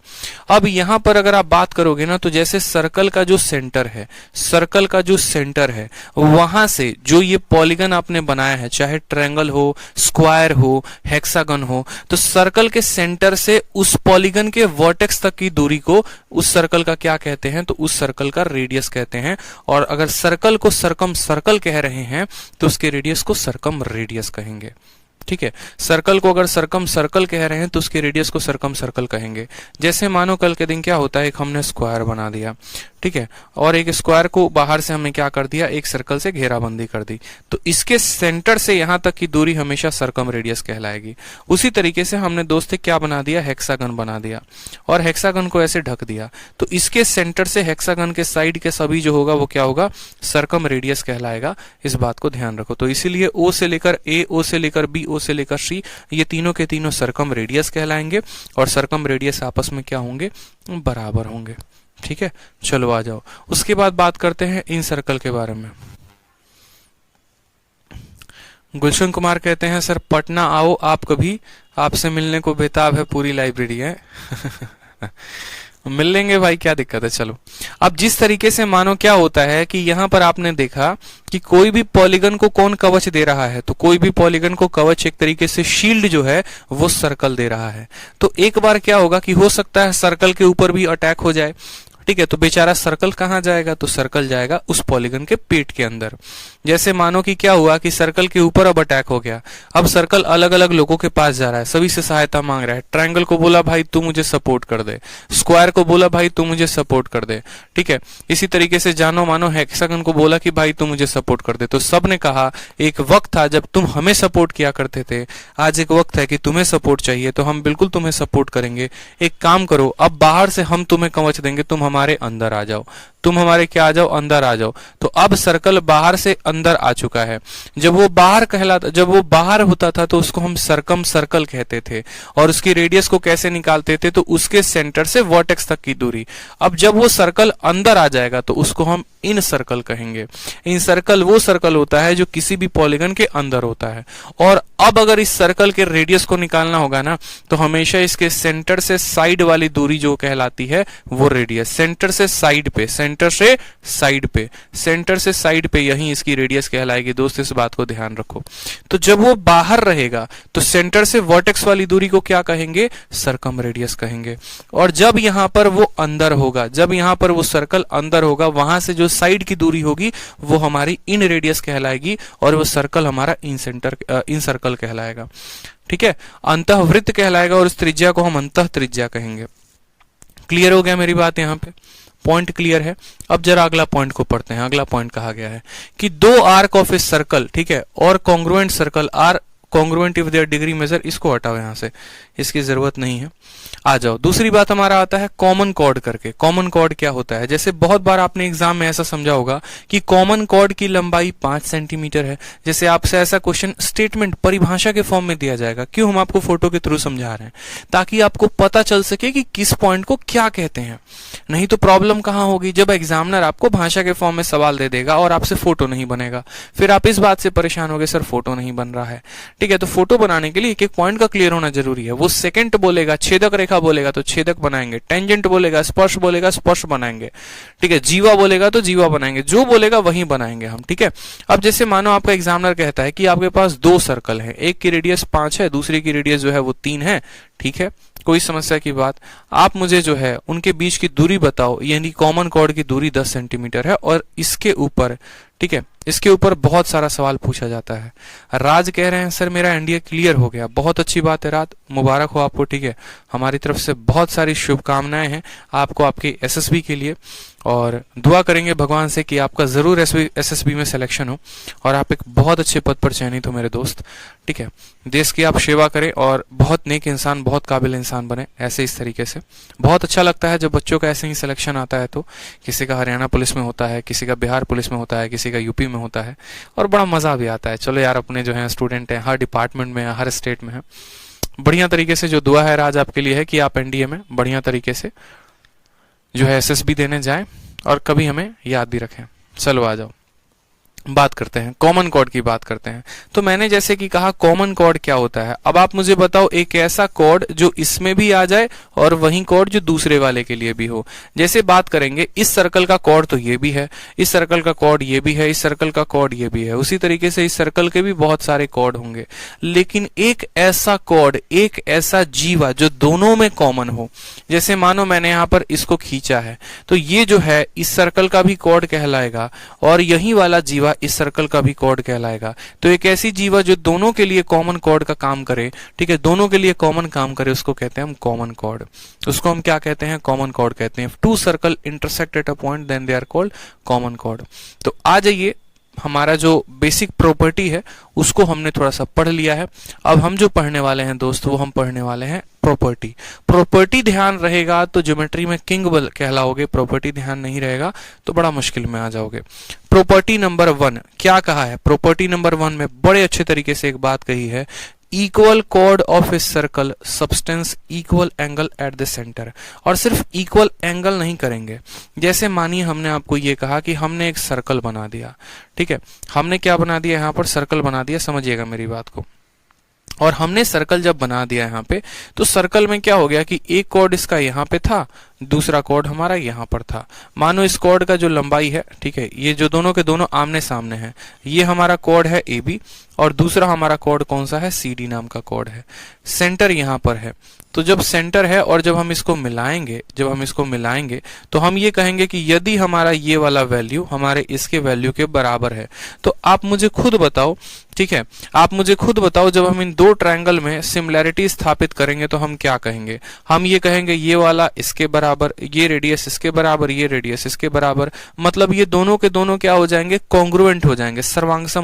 अब यहां पर अगर आप बात करोगे ना, तो जैसे सर्कल का जो सेंटर है, सर्कल का जो सेंटर है, वहां से जो ये पॉलीगन आपने बनाया है, चाहे ट्रायंगल हो, स्क्वायर हो, हेक्सागन हो, तो सर्कल के सेंटर से उस पॉलीगन के वर्टेक्स तक की दूरी को उस सर्कल का क्या कहते हैं? तो उस सर्कल का रेडियस कहते हैं। और अगर सर्कल को सरकम सर्कल कह रहे हैं तो उसके रेडियस को सरकम रेडियस कहेंगे। ठीक है, सर्कल को अगर सरकम सर्कल कह रहे हैं तो उसके रेडियस को सरकम सर्कल कहेंगे। जैसे मानो कल के दिन क्या होता है, एक हमने स्क्वायर बना दिया, ठीक है, और एक स्क्वायर को बाहर से हमने क्या कर दिया, एक सर्कल से घेराबंदी कर दी, तो इसके सेंटर से यहां तक की दूरी हमेशा सर्कम रेडियस कहलाएगी। उसी तरीके से हमने दोस्तों क्या बना दिया, हेक्सागन बना दिया, और हेक्सागन को ऐसे ढक दिया, तो इसके सेंटर से हेक्सागन के साइड के सभी जो होगा वो क्या होगा, सर्कम रेडियस कहलाएगा। इस बात को ध्यान रखो। तो इसीलिए ओ से लेकर ए, ओ से लेकर बी, ओ से लेकर सी, ये तीनों के तीनों सर्कम रेडियस कहलाएंगे, और सर्कम रेडियस आपस में क्या होंगे, बराबर होंगे। ठीक है, चलो आ जाओ। उसके बाद बात करते हैं इन सर्कल के बारे में। गुलशन कुमार कहते हैं सर पटना आओ आप कभी, आपसे मिलने को बेताब है पूरी लाइब्रेरी है। मिल लेंगे भाई, क्या दिक्कत है। चलो, अब जिस तरीके से मानो क्या होता है कि यहां पर आपने देखा कि कोई भी पॉलीगन को कौन कवच दे रहा है, तो कोई भी पॉलीगन को कवच एक तरीके से शील्ड जो है वो सर्कल दे रहा है। तो एक बार क्या होगा कि हो सकता है सर्कल के ऊपर भी अटैक हो जाए, ठीक है, तो बेचारा सर्कल कहां जाएगा, तो सर्कल जाएगा उस पॉलीगन के पेट के अंदर। जैसे मानो कि क्या हुआ कि सर्कल के ऊपर अब अटैक हो गया, अब सर्कल अलग अलग लोगों के पास जा रहा है, सभी से सहायता मांग रहा है। ट्रायंगल को बोला भाई तू मुझे सपोर्ट कर दे, स्क्वायर को बोला भाई तू मुझे सपोर्ट कर दे, ठीक है। इसी तरीके से जानो मानो हेक्सागन को बोला कि भाई तू मुझे सपोर्ट कर दे। तो सबने कहा एक वक्त था जब तुम हमें सपोर्ट किया करते थे, आज एक वक्त है कि तुम्हें सपोर्ट चाहिए, तो हम बिल्कुल तुम्हें सपोर्ट करेंगे। एक काम करो, अब बाहर से हम तुम्हें कवच देंगे, तुम हमारे अंदर आ जाओ, तुम हमारे क्या आ जाओ, अंदर आ जाओ। तो अब सर्कल बाहर से अंदर आ चुका है। जब वो बाहर होता था तो उसको हम सर्कम सर्कल कहते थे, और उसकी रेडियस को कैसे निकालते थे, तो उसके सेंटर से वर्टेक्स तक की दूरी। अब जब वो सर्कल अंदर आ जाएगा तो उसको हम इन सर्कल कहेंगे। इन सर्कल वो सर्कल होता है जो किसी भी पॉलीगन के अंदर होता है। और अब अगर इस सर्कल के रेडियस को निकालना होगा ना, तो हमेशा इसके सेंटर से साइड वाली दूरी जो कहलाती है वो रेडियस, सेंटर से साइड पे, सेंटर से साइड पे, सेंटर से साइड पे, यही इसकी रेडियस कहलाएगी। दोस्त इस बात को ध्यान रखो। तो जब वो बाहर रहेगा तो सेंटर से वर्टेक्स वाली दूरी को क्या कहेंगे, सर्कम रेडियस कहेंगे। और जब यहां पर वो अंदर होगा, जब यहां पर वो सर्कल अंदर होगा, वहां से जो साइड की दूरी होगी वो हमारी इन रेडियस कहलाएगी, और वो सर्कल हमारा इन सर्कल कहलाएगा। ठीक है, अंतःवृत्त कहलाएगा, और इस त्रिज्या को हम अंतः त्रिज्या कहेंगे। क्लियर हो गया मेरी बात, यहां पे पॉइंट क्लियर है। अब जरा अगला पॉइंट को पढ़ते हैं। अगला पॉइंट कहा गया है कि दो आर्क ऑफ ए सर्कल, ठीक है, और congruent circle are congruent if their degree major, इसको हटाओ यहां से, इसकी जरूरत नहीं है। आ जाओ, दूसरी बात हमारा आता है कॉमन कॉर्ड करके। कॉमन कॉर्ड क्या होता है, जैसे बहुत बार आपने एग्जाम में ऐसा समझा होगा कि कॉमन कॉर्ड की लंबाई 5 सेंटीमीटर है। जैसे आपसे ऐसा क्वेश्चन स्टेटमेंट परिभाषा के फॉर्म में दिया जाएगा। क्यों हम आपको फोटो के थ्रू समझा रहे हैं, ताकि आपको पता चल सके कि किस पॉइंट को क्या कहते हैं। नहीं तो प्रॉब्लम कहां होगी, जब एग्जामिनर आपको भाषा के फॉर्म में सवाल दे देगा और आपसे फोटो नहीं बनेगा, फिर आप इस बात से परेशान होगे सर फोटो नहीं बन रहा है। ठीक है, तो फोटो बनाने के लिए एक एक पॉइंट का क्लियर होना जरूरी है। वो सेकंड बोलेगा, छेदक रेखा बोलेगा तो छेदक बनाएंगे, टेंजेंट बोलेगा, स्पर्श बोलेगा, स्पर्श बनाएंगे। ठीक है, जीवा बोलेगा तो जीवा बनाएंगे, जो बोलेगा वही बनाएंगे हम। ठीक है, अब जैसे मानो आपका एग्जामिनर कहता है कि आपके पास 2 सर्कल है, एक की रेडियस 5 है, दूसरी की रेडियस जो है वो 3 है। ठीक है, कोई समस्या की बात, आप मुझे जो है उनके बीच की दूरी बताओ, यानी कॉमन कॉर्ड की दूरी 10 सेंटीमीटर है। और इसके ऊपर, ठीक है, इसके ऊपर बहुत सारा सवाल पूछा जाता है। राज कह रहे हैं सर मेरा एनडीए क्लियर हो गया। बहुत अच्छी बात है राज, मुबारक हो आपको। ठीक है, हमारी तरफ से बहुत सारी शुभकामनाएं हैं आपको आपके एसएसबी के लिए, और दुआ करेंगे भगवान से कि आपका जरूर एसएसबी में सिलेक्शन हो और आप एक बहुत अच्छे पद पर चयनित हो मेरे दोस्त। ठीक है, देश की आप सेवा करें और बहुत नेक इंसान, बहुत काबिल इंसान बने। ऐसे इस तरीके से बहुत अच्छा लगता है जब बच्चों का ऐसे ही सिलेक्शन आता है। तो किसी का हरियाणा पुलिस में होता है, किसी का बिहार पुलिस में होता है, किसी का यूपी में होता है, और बड़ा मजा भी आता है। चलो यार, अपने जो है स्टूडेंट हैं, हर डिपार्टमेंट में, हर स्टेट में है। बढ़िया तरीके से जो दुआ है राज आपके लिए है कि आप एनडीए में बढ़िया तरीके से जो है एसएसबी देने जाएं और कभी हमें याद भी रखें। चलो आ जाओ, बात करते हैं कॉमन कॉर्ड की बात करते हैं। तो मैंने जैसे कि कहा कॉमन कॉर्ड क्या होता है। अब आप मुझे बताओ एक ऐसा कॉर्ड जो इसमें भी आ जाए और वही कॉर्ड जो दूसरे वाले के लिए भी हो। जैसे बात करेंगे, इस सर्कल का कॉर्ड तो ये भी है, इस सर्कल का कॉर्ड ये भी है, इस सर्कल का कॉर्ड ये भी है। उसी तरीके से इस सर्कल के भी बहुत सारे कॉर्ड होंगे, लेकिन एक ऐसा कॉर्ड, एक ऐसा जीवा जो दोनों में कॉमन हो। जैसे मानो मैंने यहां पर इसको खींचा है, तो ये जो है इस सर्कल का भी कॉर्ड कहलाएगा और यही वाला जीवा इस सर्कल का भी कॉर्ड कहलाएगा। तो एक ऐसी जीवा जो दोनों के लिए कॉमन कॉर्ड का काम करे, ठीक है, दोनों के लिए कॉमन काम करे, उसको कहते हैं हम कॉमन कॉर्ड। उसको हम क्या कहते हैं? कॉमन कॉर्ड कहते हैं। Two circle intersect at a point then they are called common chord. तो आ जाइए, हमारा जो बेसिक प्रॉपर्टी है उसको हमने थोड़ा सा पढ़ लिया है। अब हम जो पढ़ने वाले हैं दोस्त, वो हम पढ़ने वाले हैं प्रॉपर्टी। प्रॉपर्टी ध्यान रहेगा तो ज्योमेट्री में किंग कहलाओगे, प्रॉपर्टी ध्यान नहीं रहेगा तो बड़ा मुश्किल में आ जाओगे। प्रॉपर्टी नंबर 1 क्या कहा है? प्रॉपर्टी नंबर 1 में बड़े अच्छे तरीके से एक बात कही है, equal chord of a circle substance equal angle at the centre. और सिर्फ इक्वल एंगल नहीं करेंगे, जैसे मानिए हमने आपको ये कहा कि हमने एक सर्कल बना दिया, ठीक है, हमने क्या बना दिया? यहाँ पर सर्कल बना दिया, समझिएगा मेरी बात को। और हमने सर्कल जब बना दिया यहाँ पे, तो सर्कल में क्या हो गया कि एक कॉर्ड इसका यहाँ पे था, दूसरा कॉर्ड हमारा यहाँ पर था। मानो इस कॉर्ड का जो लंबाई है, ठीक है, ये जो दोनों के दोनों आमने सामने हैं, ये हमारा कॉर्ड है AB और दूसरा हमारा कॉर्ड कौन सा है? CD नाम का कॉर्ड है। सेंटर यहाँ पर है, तो जब सेंटर है और जब हम इसको मिलाएंगे तो हम ये कहेंगे कि यदि हमारा ये वाला वैल्यू हमारे इसके वैल्यू के बराबर है, तो आप मुझे खुद बताओ, ठीक है, आप मुझे खुद बताओ, जब हम इन दो ट्रायंगल में सिमिलैरिटी स्थापित करेंगे तो हम क्या कहेंगे? हम ये कहेंगे ये वाला इसके बराबर, ये रेडियस इसके बराबर, ये रेडियस इसके बराबर, मतलब ये दोनों के दोनों क्या हो जाएंगे? कॉन्ग्रुएंट हो जाएंगे, सर्वांगसम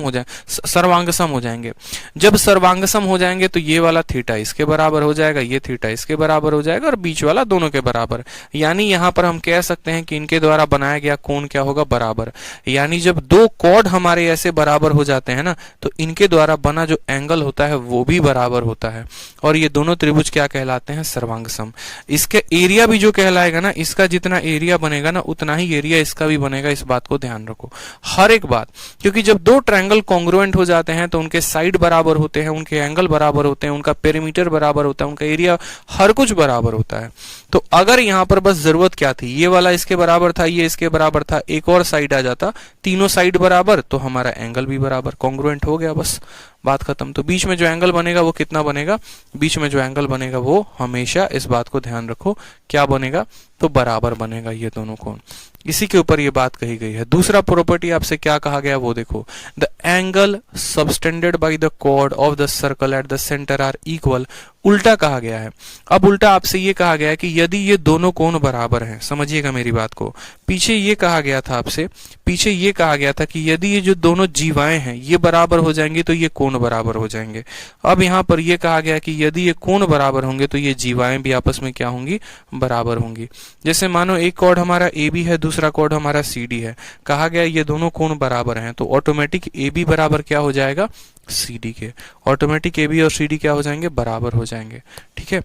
हो जाएंगे। जब सर्वांगसम हो जाएंगे तो ये वाला थीटा इसके बराबर हो जाएगा, ये थीटा इसके बराबर हो जाएगा और बीच वाला दोनों के बराबर। यानी यहां पर हम कह सकते हैं कि इनके द्वारा बनाया गया कोण क्या होगा? बराबर। यानी जब दो कॉर्ड हमारे ऐसे बराबर हो जाते हैं ना, तो इनके द्वारा बना जो एंगल होता है वो भी बराबर होता है और ये दोनों त्रिभुज क्या कहलाते हैं? सर्वांगसम। इसके एरिया भी जो कहलाएगा ना, इसका जितना एरिया बनेगा ना उतना ही एरिया इसका भी बनेगा, इस बात को ध्यान रखो हर एक बात। क्योंकि जब दो ट्रायंगल कॉन्ग्रुएंट हो जाते हैं तो उनके साइड बराबर होते हैं, उनके एंगल बराबर होते हैं, उनका पेरीमीटर बराबर होता है, उनका एरिया, हर कुछ बराबर होता है। तो अगर यहां पर बस जरूरत क्या थी? ये वाला इसके बराबर था, ये इसके बराबर था, एक और साइड आ जाता, तीनों साइड बराबर, तो हमारा एंगल भी बराबर, कॉन्ग्रुएंट हो गया, बस बात खत्म। तो बीच में जो एंगल बनेगा वो कितना बनेगा? बीच में जो एंगल बनेगा वो हमेशा, इस बात को ध्यान रखो, क्या बनेगा? तो बराबर बनेगा ये दोनों कोण। इसी के ऊपर ये बात कही गई है। दूसरा प्रॉपर्टी आपसे क्या कहा गया वो देखो, the angle subtended by the chord of the circle at the centre are equal. उल्टा कहा गया है। अब उल्टा आपसे ये कहा गया है कि यदि ये दोनों कोण बराबर हैं, समझिएगा मेरी बात को, पीछे ये कहा गया था आपसे, पीछे ये कहा गया था कि यदि ये जो दोनों जीवाएं हैं ये बराबर हो जाएंगी तो ये कोण बराबर हो जाएंगे। अब यहाँ पर ये कहा गया कि यदि ये कोण बराबर होंगे तो ये जीवाएं भी आपस में क्या होंगी? बराबर होंगी। जैसे मानो एक कॉर्ड हमारा AB है, दूसरा कॉर्ड हमारा CD है, कहा गया ये दोनों कोण बराबर हैं, तो ऑटोमेटिक AB बराबर क्या हो जाएगा? CD के। ऑटोमेटिक AB और CD क्या हो जाएंगे? बराबर हो जाएंगे, ठीक है।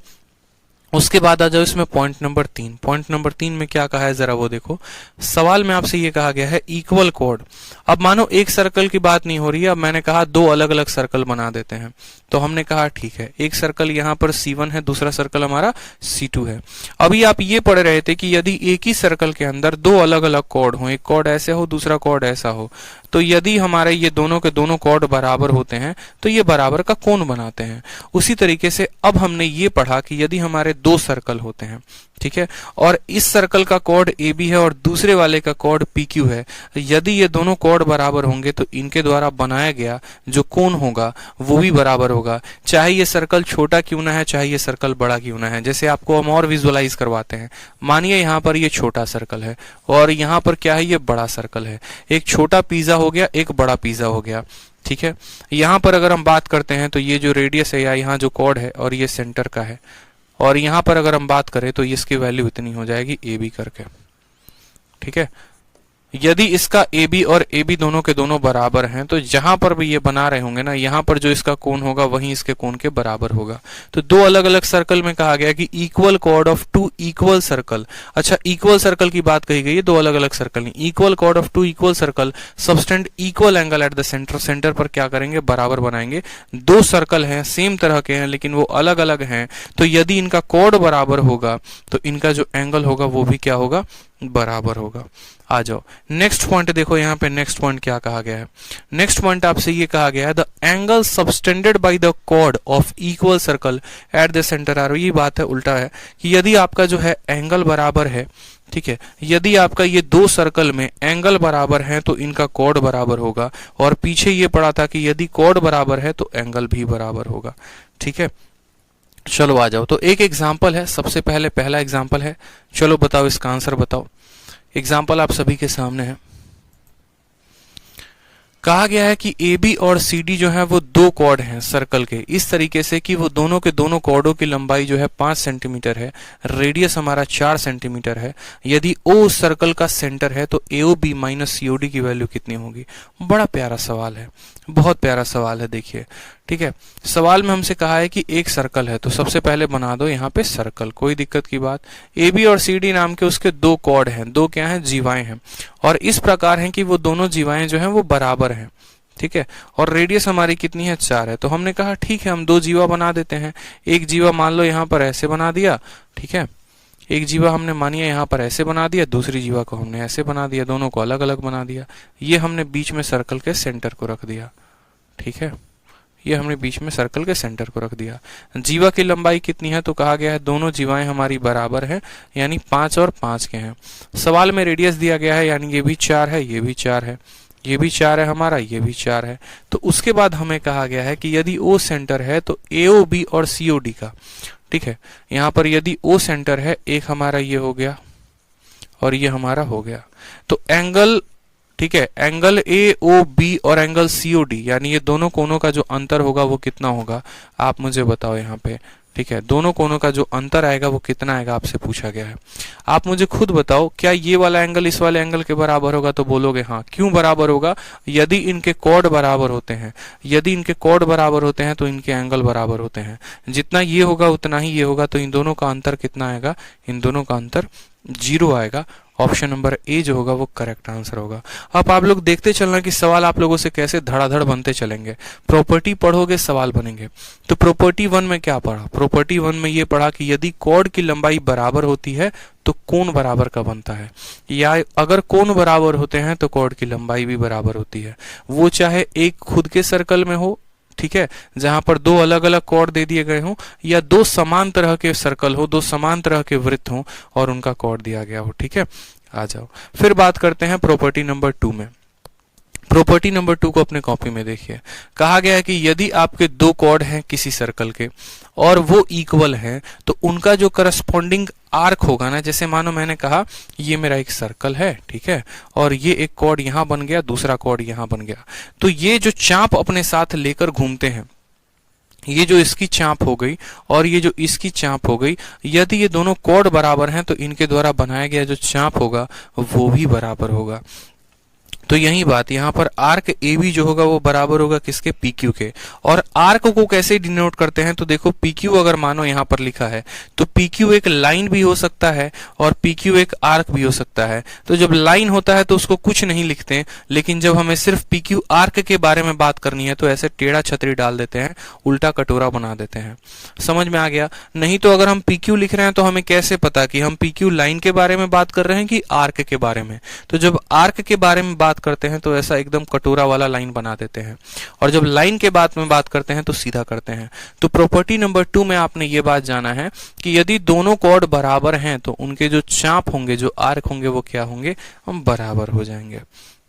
उसके बाद आ जाओ इसमें पॉइंट नंबर 3। पॉइंट नंबर 3 में क्या कहा है जरा वो देखो। सवाल में आपसे ये कहा गया है इक्वल कॉर्ड। अब मानो एक सर्कल की बात नहीं हो रही है, अब मैंने कहा दो अलग अलग सर्कल बना देते हैं, तो हमने कहा ठीक है, एक सर्कल यहाँ पर C1 है, दूसरा सर्कल हमारा C2 है। अभी आप ये पढ़ रहे थे कि यदि एक ही सर्कल के अंदर दो अलग अलग कॉर्ड हो, एक कॉर्ड ऐसे हो, दूसरा कॉर्ड ऐसा हो, तो यदि हमारे ये दोनों के दोनों कॉर्ड बराबर होते हैं तो ये बराबर का कोण बनाते हैं। उसी तरीके से अब हमने ये पढ़ा कि यदि हमारे दो सर्कल होते हैं, ठीक है, और इस सर्कल का कॉर्ड AB है और दूसरे वाले का कॉर्ड PQ है, यदि ये दोनों कॉर्ड बराबर होंगे तो इनके द्वारा बनाया गया जो कोण होगा वो भी बराबर होगा, चाहे ये सर्कल छोटा क्यों ना है, चाहे ये सर्कल बड़ा क्यों ना है। जैसे आपको हम और विजुअलाइज करवाते हैं, मानिए यहाँ पर ये छोटा सर्कल है और यहाँ पर क्या है? ये बड़ा सर्कल है। एक छोटा पिज्जा हो गया, एक बड़ा पिज्जा हो गया, ठीक है। यहाँ पर अगर हम बात करते हैं तो ये जो रेडियस है या यहाँ जो कॉर्ड है और ये सेंटर का है, और यहाँ पर अगर हम बात करें तो इसकी वैल्यू इतनी हो जाएगी AB करके, ठीक है। यदि इसका AB और AB दोनों के दोनों बराबर हैं तो जहां पर भी ये बना रहे होंगे ना, यहाँ पर जो इसका कोण होगा वहीं इसके कोण के बराबर होगा। तो दो अलग अलग सर्कल में कहा गया कि equal chord of two equal circle. अच्छा, इक्वल सर्कल की बात कही गई है, दो अलग अलग सर्कल नहीं। Equal chord of two equal circle subtend equal angle at the centre. Centre पर क्या करेंगे? बराबर बनाएंगे। दो सर्कल हैं, सेम तरह के हैं लेकिन वो अलग अलग हैं, तो यदि इनका कॉर्ड बराबर होगा तो इनका जो एंगल होगा वो भी क्या होगा? बराबर होगा। आ जाओ नेक्स्ट पॉइंट देखो, यहाँ पे नेक्स्ट पॉइंट क्या कहा गया है। नेक्स्ट पॉइंट आपसे ये कहा गया है the angle subtended by the chord of equal circle at the centre are. ये बात है उल्टा है कि यदि आपका जो है एंगल बराबर है, ठीक है। यदि आपका ये दो सर्कल में एंगल बराबर है तो इनका कोड बराबर होगा, और पीछे ये पढ़ा था कि यदि कोड बराबर है तो एंगल भी बराबर होगा। ठीक है, चलो आ जाओ। तो एक एग्जाम्पल है, सबसे पहले पहला एग्जाम्पल है, चलो बताओ इसका आंसर बताओ। एग्जाम्पल आप सभी के सामने है। कहा गया है कि ए बी और सी डी जो है वो दो कॉर्ड हैं सर्कल के, इस तरीके से कि वो दोनों के दोनों कॉर्डों की लंबाई जो है 5 सेंटीमीटर है, रेडियस हमारा 4 सेंटीमीटर है। यदि ओ उस सर्कल का सेंटर है तो ए ओ बी माइनस सी ओ डी की वैल्यू कितनी होगी। बड़ा प्यारा सवाल है, बहुत प्यारा सवाल है। देखिए, ठीक है, सवाल में हमसे कहा है कि एक सर्कल है, तो सबसे पहले बना दो यहाँ पे सर्कल, कोई दिक्कत की बात। ए बी और सी डी नाम के उसके दो कॉर्ड हैं, दो क्या हैं, जीवाएं हैं, और इस प्रकार हैं कि वो दोनों जीवाएं जो हैं वो बराबर हैं। ठीक है, और रेडियस हमारी कितनी है, 4 है। तो हमने कहा ठीक है, हम दो जीवा बना देते हैं। एक जीवा मान लो यहाँ पर ऐसे बना दिया, ठीक है, एक जीवा हमने मानिए यहाँ पर ऐसे बना दिया, दूसरी जीवा को हमने ऐसे बना दिया, दोनों को अलग अलग बना दिया। ये हमने बीच में सर्कल के सेंटर को रख दिया। ठीक है, ये हमने बीच में सर्कल के सेंटर को रख दिया। जीवा की लंबाई कितनी है, तो कहा गया है दोनों जीवाएं हमारी बराबर हैं, यानी 5 और 5 के हैं। सवाल में रेडियस दिया गया है, यानी ये भी 4 है, ये भी 4 है, ये भी 4 है हमारा, ये भी 4 है। तो उसके बाद हमें कहा गया है कि यदि ओ सेंटर है तो एओ बी और सीओ डी का, ठीक है, यहाँ पर यदि ओ सेंटर है, एक हमारा ये हो गया और ये हमारा हो गया, तो एंगल, ठीक है, एंगल ए ओ बी और एंगल सी ओ डी, यानी ये दोनों कोनों का जो अंतर होगा वो कितना होगा, आप मुझे बताओ यहाँ पे। ठीक है, दोनों कोनों का जो अंतर आएगा वो कितना आएगा, आपसे पूछा गया है। आप मुझे खुद बताओ, क्या ये वाला एंगल इस वाले एंगल के बराबर होगा, तो बोलोगे हाँ। क्यों बराबर होगा, यदि इनके कोड बराबर होते हैं, यदि इनके कोड बराबर होते हैं तो इनके एंगल बराबर होते हैं। जितना ये होगा उतना ही ये होगा, तो इन दोनों का अंतर कितना आएगा, इन दोनों का अंतर 0 आएगा। ऑप्शन नंबर ए जो होगा वो करेक्ट आंसर होगा। अब आप लोग देखते चलना कि सवाल आप लोगों से कैसे धड़ाधड़ बनते चलेंगे। प्रॉपर्टी पढ़ोगे सवाल बनेंगे। तो प्रॉपर्टी 1 में क्या पढ़ा, प्रॉपर्टी 1 में ये पढ़ा कि यदि कॉर्ड की लंबाई बराबर होती है तो कोण बराबर का बनता है, या अगर कोण बराबर होते हैं तो कॉर्ड की लंबाई भी बराबर होती है। वो चाहे एक खुद के सर्कल में हो, ठीक है, जहां पर दो अलग अलग कॉर्ड दे दिए गए हों, या दो समान तरह के सर्कल हो, दो समान तरह के वृत्त हों और उनका कॉर्ड दिया गया हो। ठीक है, आ जाओ फिर बात करते हैं प्रॉपर्टी नंबर 2 में। प्रॉपर्टी नंबर 2 को अपने कॉपी में देखिए। कहा गया है कि यदि आपके दो कॉर्ड हैं किसी सर्कल के और वो इक्वल हैं, तो उनका जो करस्पॉन्डिंग आर्क होगा ना, जैसे मानो मैंने कहा ये मेरा एक सर्कल है, ठीक है, और ये एक कॉर्ड यहां बन गया, दूसरा कॉर्ड यहां बन गया, तो ये जो चाप अपने साथ लेकर घूमते हैं, ये जो इसकी चाप हो गई और ये जो इसकी चाप हो गई, यदि ये दोनों कॉर्ड बराबर हैं तो इनके द्वारा बनाया गया जो चाप होगा वो भी बराबर होगा। तो यही बात, यहाँ पर आर्क ए बी जो होगा वो बराबर होगा किसके, पी क्यू के। और आर्क को कैसे डिनोट करते हैं, तो देखो पी क्यू अगर मानो यहाँ पर लिखा है तो पी क्यू एक लाइन भी हो सकता है और पी क्यू एक आर्क भी हो सकता है। तो जब लाइन होता है तो उसको कुछ नहीं लिखते, लेकिन जब हमें सिर्फ पी क्यू आर्क के बारे में बात करनी है तो ऐसे टेढ़ा छतरी डाल देते हैं, उल्टा कटोरा बना देते हैं। समझ में आ गया। नहीं तो अगर हम पी क्यू लिख रहे हैं तो हमें कैसे पता कि हम पी क्यू लाइन के बारे में बात कर रहे हैं कि आर्क के बारे में। तो जब आर्क के बारे में बात करते हैं तो ऐसा एकदम कटोरा वाला लाइन बना देते हैं, और जब लाइन के बात में बात करते हैं तो सीधा करते हैं। तो प्रॉपर्टी नंबर 2 में आपने ये बात जाना है कि यदि दोनों कॉर्ड बराबर हैं तो उनके जो चाप होंगे, जो आर्क होंगे, वो क्या होंगे, हम बराबर हो जाएंगे।